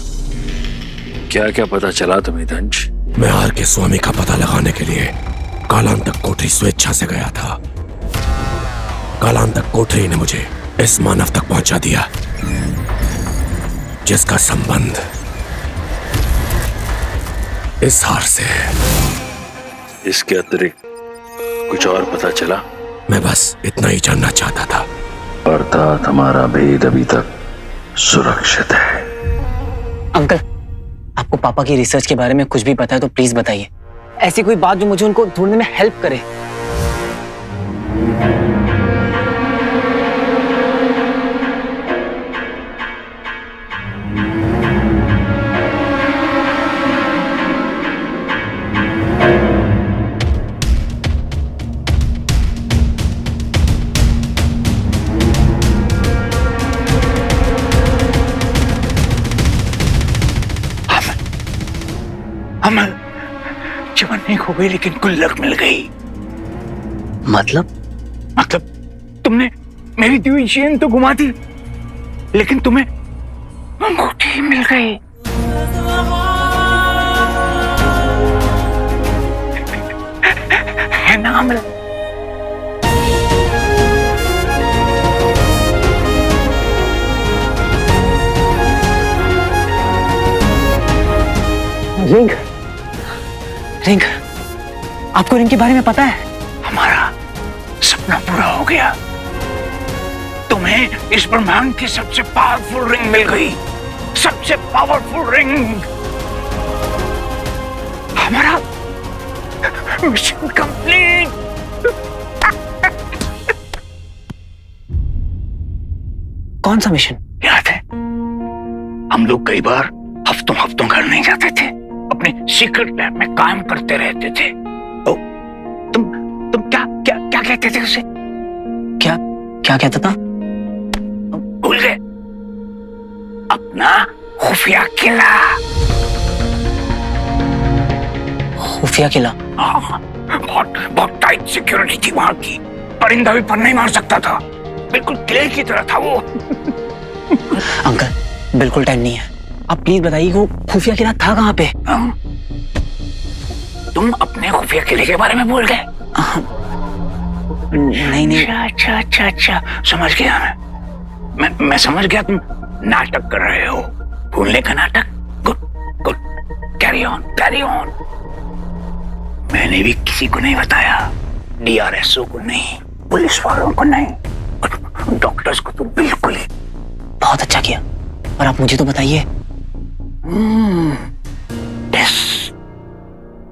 क्या क्या पता चला तुम्हें दंश? मैं आर के स्वामी का पता लगाने के लिए कालांतक कोठरी स्वेच्छा से गया था। कालांतक कोठरी ने मुझे इस मानव तक पहुंचा दिया जिसका संबंध इस हार से है। इसके अतिरिक्त कुछ और पता चला? मैं बस इतना ही जानना चाहता था। अर्थात हमारा भेद अभी तक सुरक्षित है। अंकल, आपको पापा की रिसर्च के बारे में कुछ भी पता है तो प्लीज बताइए। ऐसी कोई बात जो मुझे उनको ढूंढने में हेल्प करे। अमल, जीवन नहीं खो गई लेकिन गुल्लक मिल गई। मतलब तुमने मेरी दी हुई चेन तो घुमा दी, लेकिन तुम्हें अंगूठी मिल गई। है ना अमल? रिंग, रिंग, आपको रिंग के बारे में पता है? हमारा सपना पूरा हो गया। तुम्हें इस ब्रह्मांड की सबसे पावरफुल रिंग मिल गई, सबसे पावरफुल रिंग। हमारा मिशन कंप्लीट। कौन सा मिशन? याद है हम लोग कई बार हफ्तों घर नहीं जाते थे, अपने सीक्रेट लैब में काम करते रहते थे। तो तुम क्या कहते थे उसे? क्या कहता था? भूल गए? अपना खुफिया किला। खुफिया किला? बहुत टाइट सिक्योरिटी थी वहां की, परिंदा भी पर नहीं मार सकता था, बिल्कुल किले की तरह था वो। अंकल, बिल्कुल टाइम नहीं है, आप प्लीज बताइए वो खुफिया किला था कहाँ पे? तुम अपने खुफिया किले के बारे में बोल गए? नहीं। अच्छा, समझ गया मैं समझ गया तुम नाटक कर रहे हो, भूलने का नाटक। Good, carry on. मैंने भी किसी को नहीं बताया, DRSO को नहीं, पुलिस वालों को नहीं, और डॉक्टर्स को तो बिल्कुल ही। बहुत अच्छा किया, पर आप मुझे तो बताइए।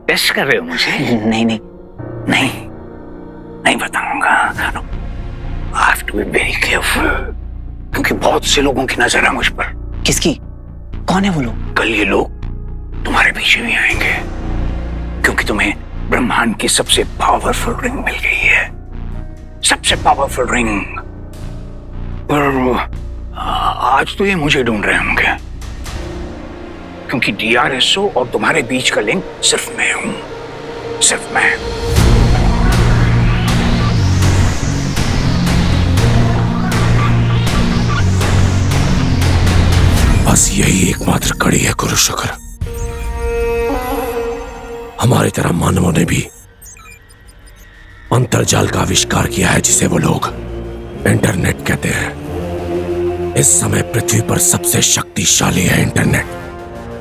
टेस्ट कर रहे हो मुझे? नहीं बताऊंगा। I have to be very careful, क्योंकि बहुत से लोगों की नजर है मुझ पर। किसकी? कौन है वो लोग? कल ये लोग तुम्हारे पीछे भी आएंगे, क्योंकि तुम्हें ब्रह्मांड की सबसे पावरफुल रिंग मिल गई है, सबसे पावरफुल रिंग। पर आज तो ये मुझे ढूंढ रहे होंगे, क्योंकि DRSO और तुम्हारे बीच का लिंक सिर्फ मैं हूं, सिर्फ मैं। बस यही एकमात्र कड़ी है गुरु शुक्र। हमारी तरह मानवों ने भी अंतर्जाल का आविष्कार किया है, जिसे वो लोग इंटरनेट कहते हैं। इस समय पृथ्वी पर सबसे शक्तिशाली है इंटरनेट।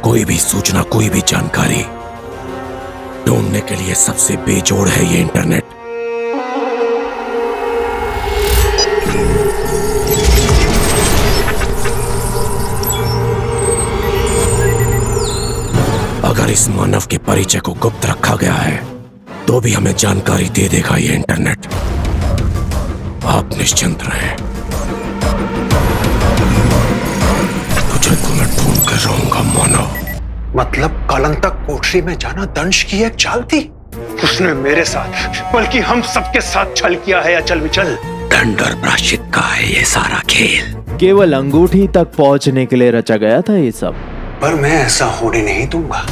कोई भी सूचना, कोई भी जानकारी ढूंढने के लिए सबसे बेजोड़ है ये इंटरनेट। अगर इस मानव के परिचय को गुप्त रखा गया है तो भी हमें जानकारी दे देगा ये इंटरनेट। आप निश्चिंत रहें, तुझे तो मैं ढूंढ कर रहूंगा मानव। मतलब कलंतक कोठरी में जाना दंश की एक चाल थी? उसने मेरे साथ बल्कि हम सबके साथ छल किया है अचल विचल। दंड और प्रायश्चित का है ये सारा खेल। केवल अंगूठी तक पहुंचने के लिए रचा गया था ये सब। पर मैं ऐसा होने नहीं दूंगा,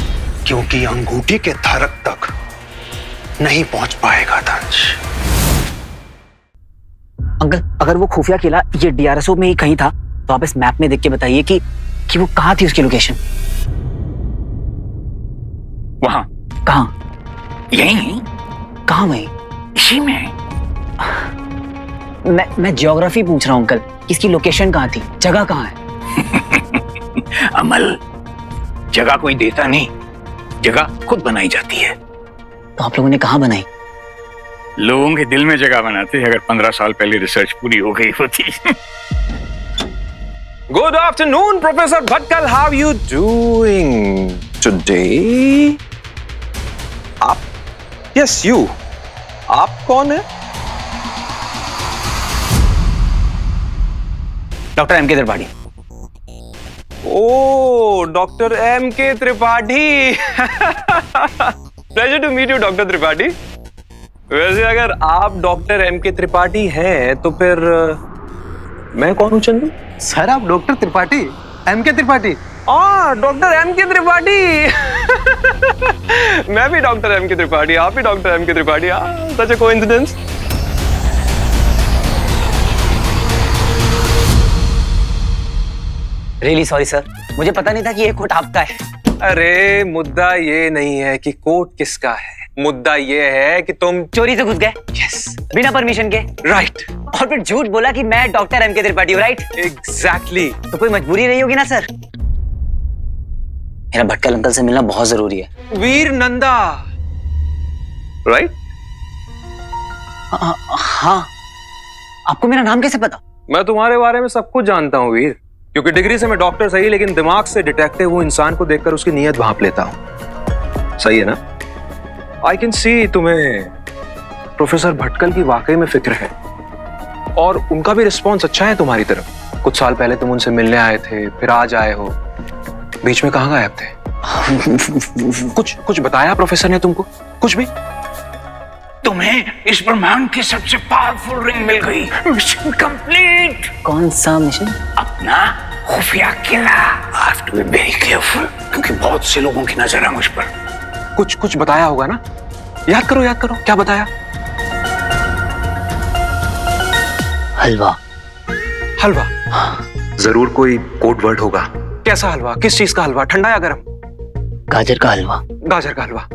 क्योंकि अंगूठी के धारक तक नहीं पहुंच पाएगा दंश। अंकल, अगर वो खुफिया किला ये डीआरएसओ में ही कहीं था तो आप इस मैप में देख के बताइए कि वो कहाँ थी, उसकी लोकेशन। वहां। कहाँ? यहीं। कहाँ वहीं? इसी में। मैं ज्योग्राफी पूछ रहा हूँ अंकल, इसकी लोकेशन कहाँ थी, जगह कहाँ है? अमल, जगह कोई देता नहीं, जगह खुद बनाई जाती है। तो आप लोगों ने कहाँ बनाई? लोगों के दिल में जगह बनाते हैं। अगर 15 साल पहले रिसर्च पूरी हो गई होती। Good afternoon, Professor Bhatkal. How are you doing today? आप? Yes, you. आप कौन है? Doctor M K Tripathi. Oh, doctor M K Tripathi. Pleasure to meet you, doctor Tripathi. वैसे अगर आप डॉक्टर एम के त्रिपाठी हैं तो फिर मैं कौन हूँ चंदू? सर आप doctor Tripathi, M K Tripathi. Doctor M K Tripathi. मैं भी डॉक्टर एम के त्रिपाठी, आप भी doctor M K Tripathi. Such a coincidence. Really sorry sir, मुझे पता नहीं था कि ये कोट आपका है। अरे मुद्दा ये नहीं है कि कोट किसका है, मुद्दा ये है कि तुम चोरी से घुस गए। यस, बिना परमिशन के। राइट। और फिर झूठ बोला कि मैं डॉक्टर एम के त्रिपाठी हूँ, राइट? एग्जैक्टली। तो कोई मजबूरी रही होगी ना सर? मेरा भटकल अंकल से मिलना बहुत जरूरी है। वीर नंदा, राइट? हाँ। आपको मेरा नाम कैसे पता? मैं तुम्हारे बारे में सब कुछ जानता हूँ वीर, क्योंकि डिग्री से मैं डॉक्टर सही, लेकिन दिमाग से डिटेक्टिव वो इंसान को देखकर उसकी नीयत भांप लेता हूँ। सही है ना? आई कैन सी तुम्हें प्रोफेसर भटकल की वाकई में फिक्र है, और उनका भी रिस्पॉन्स अच्छा है तुम्हारी तरफ। कुछ साल पहले तुम उनसे मिलने आए थे, फिर आज आए हो, बीच में कहाँ गायब थे? कुछ बताया प्रोफेसर ने तुमको? कुछ भी? तुम्हें इस ब्रह्मांड की सबसे पावरफुल रिंग मिल गई। Mission complete. कौन सा मिशन? अपना खुफिया किला। Have to be very careful, क्योंकि बहुत से लोगों की नजर है मुझ पर। कुछ बताया होगा ना? याद करो क्या बताया? हलवा। हलवा? जरूर कोई कोड वर्ड होगा। कैसा हलवा? किस चीज का हलवा? ठंडा या गर्म? गाजर का हलवा। गाजर का हलवा।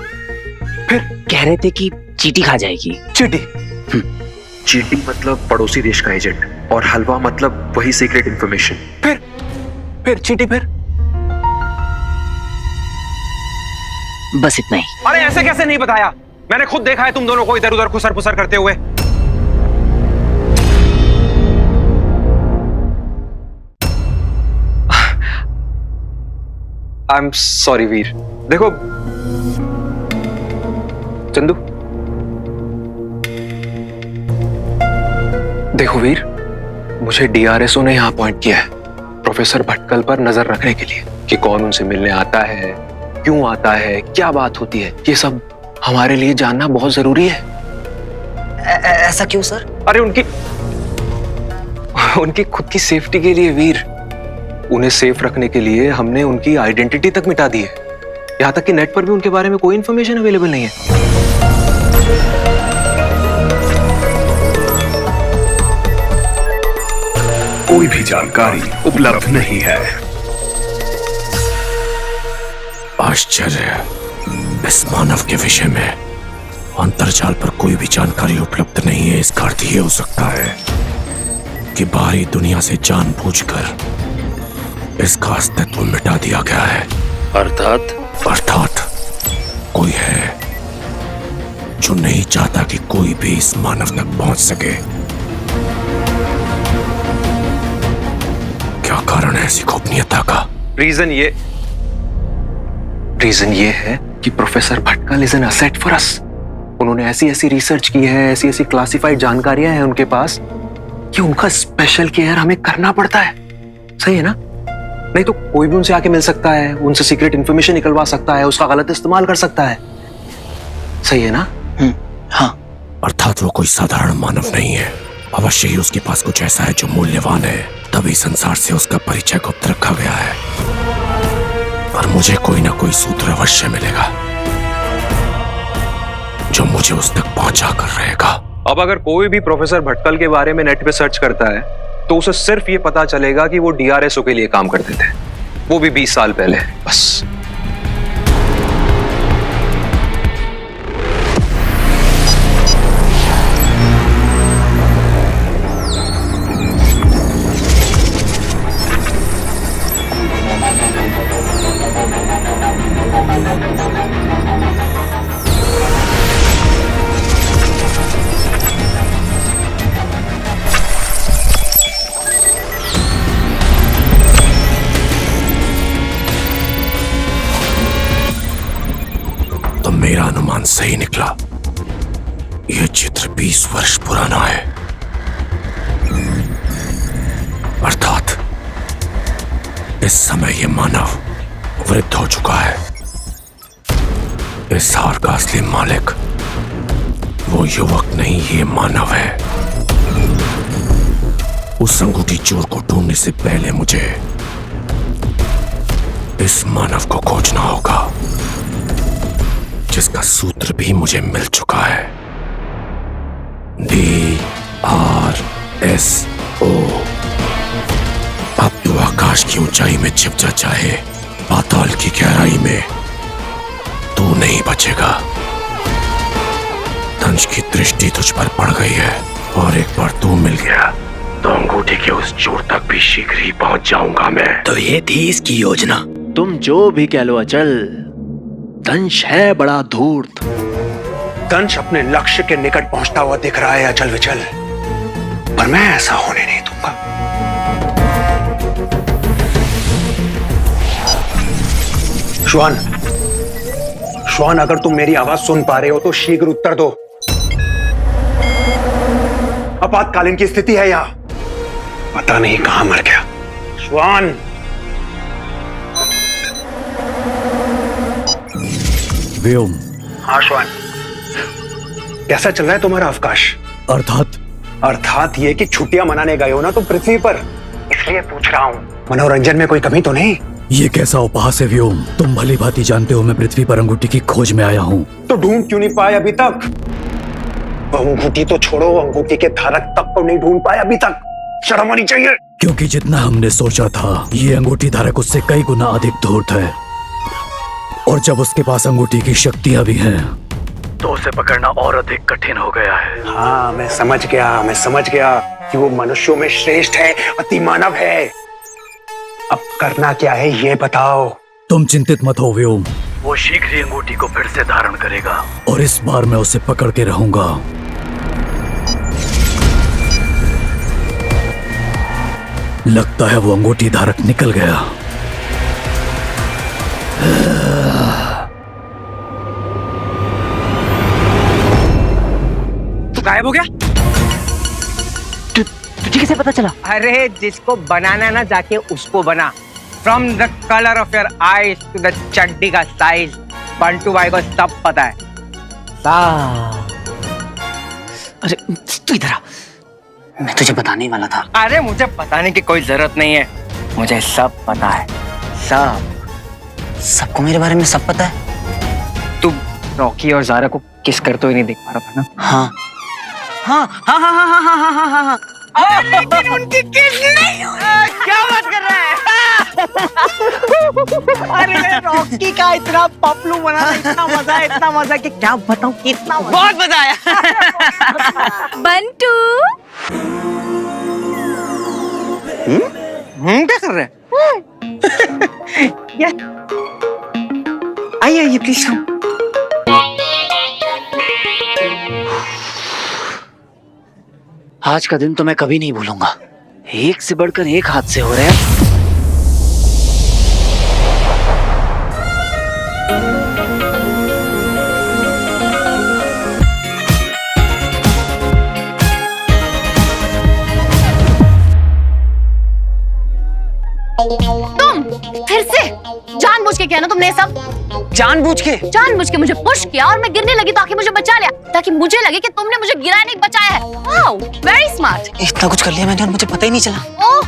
फिर कह रहे थे कि चीटी खा जाएगी। चीटी? चीटी मतलब पड़ोसी देश का एजेंट, और हलवा मतलब वही सीक्रेट इंफॉर्मेशन। फिर चीटी? फिर बस इतना ही। अरे ऐसे कैसे नहीं बताया? मैंने खुद देखा है तुम दोनों को इधर उधर खुसर पुसर करते हुए। आई एम सॉरी वीर। देखो चंदू, देखो वीर, मुझे डीआरएसओ ने यहां अपॉइंट किया है प्रोफेसर भटकल पर नजर रखने के लिए, कि कौन उनसे मिलने आता है, क्यों आता है, क्या बात होती है। ये सब हमारे लिए जानना बहुत जरूरी है। ऐसा क्यों सर? अरे उनकी खुद की सेफ्टी के लिए वीर। उन्हें सेफ रखने के लिए हमने उनकी आइडेंटिटी तक मिटा दी है। यहां तक कि नेट पर भी उनके बारे में कोई इंफॉर्मेशन अवेलेबल नहीं है। कोई भी जानकारी उपलब्ध नहीं है। आश्चर्य, इस मानव के विषय में अंतर्जाल पर कोई भी जानकारी उपलब्ध नहीं है। इसका अर्थ ये हो सकता है कि बाहरी दुनिया से जानबूझकर इसका अस्तित्व मिटा दिया गया है। अर्थात कोई है जो नहीं चाहता कि कोई भी इस मानव तक पहुंच सके। क्या कारण है ऐसी गोपनीयता का? रीजन ये है कि professor Bhatkal is an asset for us. उन्होंने ऐसी ऐसी रिसर्च की है, ऐसी ऐसी क्लासिफाइड जानकारियां हैं उनके पास कि उनका स्पेशल केयर हमें करना पड़ता है। सही है ना? नहीं तो कोई भी उनसे आके मिल सकता है, उनसे सीक्रेट इंफॉर्मेशन निकलवा सकता है, उसका गलत इस्तेमाल कर सकता है। सही है ना? हाँ। अर्थात वो कोई साधारण मानव नहीं है। अवश्य ही उसके पास कुछ ऐसा है जो मूल्यवान है, तभी संसार से उसका परिचय गुप्त रखा गया है। और मुझे कोई ना कोई सूत्र अवश्य मिलेगा जो मुझे उस तक पहुंचा कर रहेगा। अब अगर कोई भी प्रोफेसर भटकल के बारे में नेट पे सर्च करता है तो उसे सिर्फ ये पता चलेगा कि वो DRSO के लिए काम करते थे, वो भी 20 साल पहले। बस। तो मेरा अनुमान सही निकला। यह चित्र 20 वर्ष पुराना है, अर्थात इस समय यह मानव वृद्ध हो चुका है। इस हार का असली मालिक वो युवक नहीं, ये मानव है। उस अंगूठी चोर को ढूंढने से पहले मुझे इस मानव को खोजना होगा, जिसका सूत्र भी मुझे मिल चुका है। DRSO। अब तो आकाश की ऊंचाई में छिप जा, चाहे पाताल की गहराई में, तू नहीं बचेगा। दंश की दृष्टि तुझ पर पड़ गई है, और एक बार तू मिल गया तो अंगूठी के उस चोर तक भी शीघ्र ही पहुंच जाऊंगा मैं। तो ये थी इसकी योजना। तुम जो भी कह लो अचल, दंश है बड़ा धूर्त। दंश अपने लक्ष्य के निकट पहुंचता हुआ दिख रहा है अचल विचल, पर मैं ऐसा होने नहीं दूंगा। श्वान, अगर तुम मेरी आवाज सुन पा रहे हो तो शीघ्र उत्तर दो। आपातकालीन की स्थिति है यहाँ, पता नहीं कहां मर गया। श्वान, व्योम। हाँ श्वान, कैसा चल रहा है तुम्हारा अवकाश? अर्थात ये कि छुट्टियां मनाने गए हो ना तुम पृथ्वी पर, इसलिए पूछ रहा हूँ मनोरंजन में कोई कमी तो नहीं? ये कैसा उपहास है व्योम? तुम भली भांति जानते हो मैं पृथ्वी पर अंगूठी की खोज में आया हूँ। तो ढूंढ क्यों नहीं पाए अभी तक? अंगूठी तो छोड़ो, अंगूठी के धारक तक को नहीं ढूंढ पाए अभी तक। शर्म आनी चाहिए। क्योंकि जितना हमने सोचा था, ये अंगूठी धारक उससे कई गुना अधिक धूर्त है, और जब उसके पास अंगूठी की शक्तियां भी हैं, तो उसे पकड़ना और अधिक कठिन हो गया है। हाँ, मैं समझ गया कि वो मनुष्यों में श्रेष्ठ है, अति मानव है। अब करना क्या है ये बताओ। तुम चिंतित मत हो व्योम, वो शीघ्र ही अंगूठी को फिर से धारण करेगा, और इस बार मैं उसे पकड़ के रहूंगा। लगता है वो अंगूठी धारक निकल गया। तू गायब हो गया? तुझे कैसे पता चला? अरे जिसको बनाना है ना, जाके उसको बना। From the colour of your eyes to the चड्डी का साइज, बंटू भाई को सब पता है। अरे तू इधर आ, मैं तुझे बताने ही वाला था। अरे मुझे बताने की कोई जरूरत नहीं है, मुझे सब पता है। सबको मेरे बारे में सब पता है? तू रॉकी और ज़ारा को किस करते हुए नहीं देख पा रहा था ना? हाँ। लेकिन उनकी किस नहीं हुई। क्या बात कर रहा है? अरे रॉकी का इतना पपलू बना, इतना मजा कि क्या बताऊं, कितना मजा। बहुत मजा आया। बंटू, क्या कर रहे हैं? आइए प्लीज। आज का दिन तो मैं कभी नहीं भूलूंगा। एक से बढ़कर एक हादसे हो रहे हैं। तुम फिर से जानबूझ के किया ना तुमने ये सब? जानबूझ के मुझे पुश किया और मैं गिरने लगी ताकि मुझे बचा लिया, ताकि मुझे लगे कि तुमने मुझे गिराया नहीं बचाया है। Wow, very smart. इतना कुछ कर लिया मैंने और मुझे पता ही नहीं चला। ओह,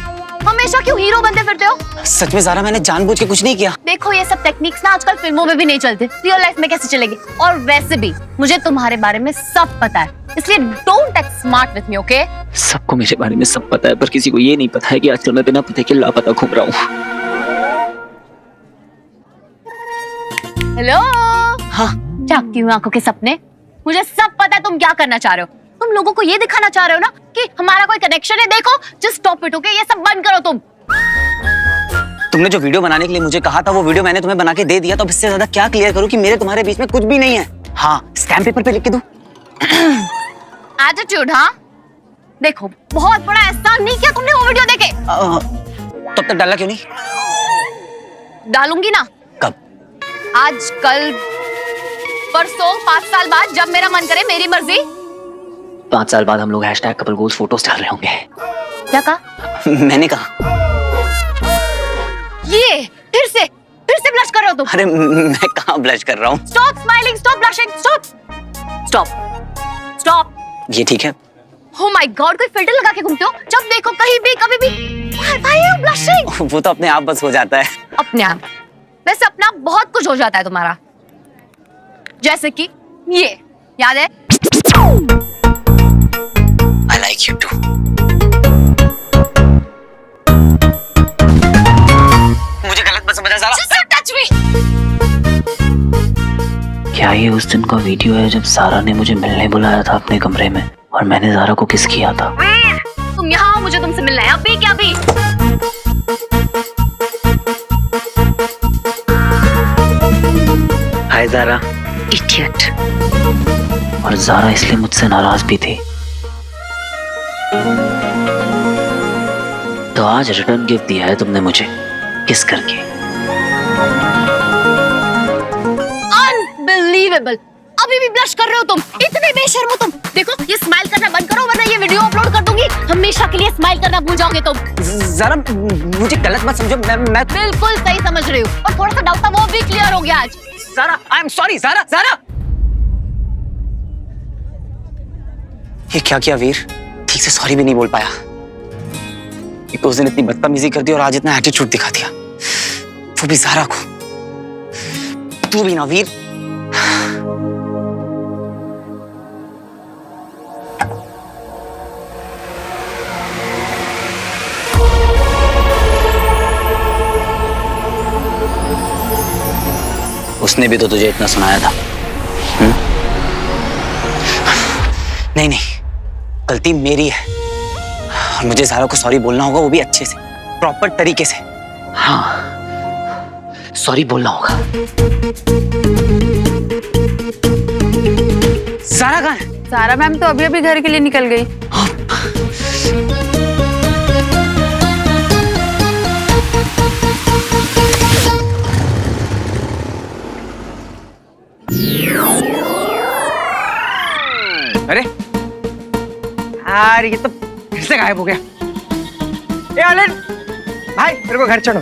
हमेशा क्यों हीरो बनते फिरते हो? सच में ज़ारा, मैंने जानबूझ के कुछ नहीं किया। देखो ये सब टेक्निक्स ना आजकल फिल्मों में भी नहीं चलते, रियल लाइफ में कैसे चलेगी? और वैसे भी मुझे तुम्हारे बारे में सब पता है, इसलिए don't act smart with me, okay? सबको मेरे बारे में सब पता है, पर किसी को ये नहीं पता है कि आजकल मैं बिना पते के लापता घूम रहा हूँ। हेलो। हाँ। झांकती हूँ आंखों के सपने। मुझे सब पता है तुम क्या करना चाह रहे हो। तुम लोगों को ये दिखाना चाह रहे हो ना कि हमारा कोई कनेक्शन है। देखो, जस्ट स्टॉप इट, ओके? ये सब बंद करो तुम। तुमने जो वीडियो बनाने के लिए मुझे कहा था वो वीडियो मैंने तुम्हें बना के दे दिया, तो अब इससे ज्यादा क्या क्लियर करूं कि मेरे तुम्हारे बीच में कुछ भी नहीं है? हाँ, स्टैम्प पेपर पे लिख के दूं? एटीट्यूड, हाँ? देखो, बहुत बड़ा एहसान नहीं किया तुमने वो वीडियो देखे। तब तक डाला क्यों नहीं? डालूंगी ना। कब? आज, कल, परसों, 5 साल बाद, जब मेरा मन करे, मेरी मर्जी। 5 साल बाद हम लोग #कपल गोल्स फोटोज डाल रहे होंगे। क्या कहा? मैंने कहा। ये फिर से ब्लश कर रहे हो तुम। अरे मैं कहाँ ब्लश कर रहा हूँ? Stop smiling, stop blushing, stop. ये ठीक है? Oh my God, कोई फिल्टर लगा के घूमते हो? जब देखो, कहीं भी, कभी भी। Why are you blushing? वो तो अपने आप बस हो जाता है। अपने आप? वैसे अपने आप बहुत कुछ हो जाता है तुम्हारा। जैसे कि ये, याद है? I like you too. मुझे गलत मत समझा Zaara. Just don't touch me. क्या ये उस दिन का वीडियो है जब ज़ारा ने मुझे मिलने बुलाया था अपने कमरे में और मैंने ज़ारा को किस किया था? तुम यहाँ आओ, मुझे तुमसे मिलना है। अभी क्या अभी? हाय ज़ारा। Idiot. और ज़ारा इसलिए मुझसे नाराज भी थी। तो आज रिटर्न गिफ्ट दिया है तुमने मुझे, किस करके। Unbelievable. अभी भी ब्लश कर रहे हो तुम? इतने बेशर्म हो तुम। देखो, ये स्माइल करना बंद करो वरना ये वीडियो अपलोड कर दूंगी। हमेशा के लिए स्माइल करना भूल जाओगे तुम। ज़ारा, मुझे गलत मत समझो। मैं बिल्कुल सही समझ रही हूँ और थोड़ा सा डाउट था वो भी क्लियर हो गया आज। Zara, I am sorry. Zara. ये क्या किया वीर? ठीक से सॉरी भी नहीं बोल पाया। एक तो उस दिन इतनी बदतमीजी कर दी और आज इतना एटीट्यूड दिखा दिया, वो भी ज़ारा को। तू भी ना वीर। उसने भी तो तुझे इतना सुनाया था। नहीं, गलती मेरी है और मुझे ज़ारा को सॉरी बोलना होगा, वो भी अच्छे से, प्रॉपर तरीके से। हाँ, सॉरी बोलना होगा। ज़ारा कहाँ है? सारा मैम तो अभी घर के लिए निकल गई। अरे यार, ये तो फिर से गायब हो गया। ए आलन भाई, मेरे को घर चलो।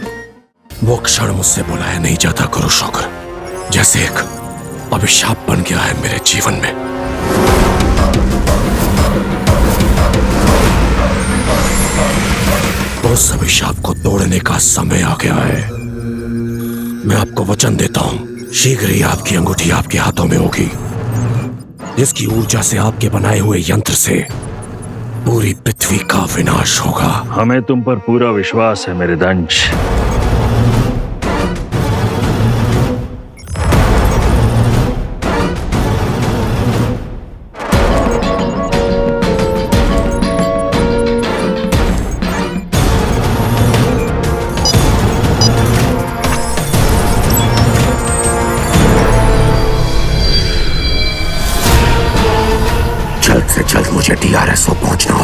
वो क्षण मुझसे बुलाया नहीं जाता गुरु शोकर, जैसे एक अभिशाप बन गया है मेरे जीवन में। उस अभिशाप को तोड़ने का समय आ गया है। मैं आपको वचन देता हूं, शीघ्र ही आपकी अंगूठी आपके हाथों में होगी, जिसकी ऊर्जा से आपके बनाए हुए यंत्र से पूरी पृथ्वी का विनाश होगा। हमें तुम पर पूरा विश्वास है मेरे दंश। जल्द से जल्द मुझे DRSO पहुंचना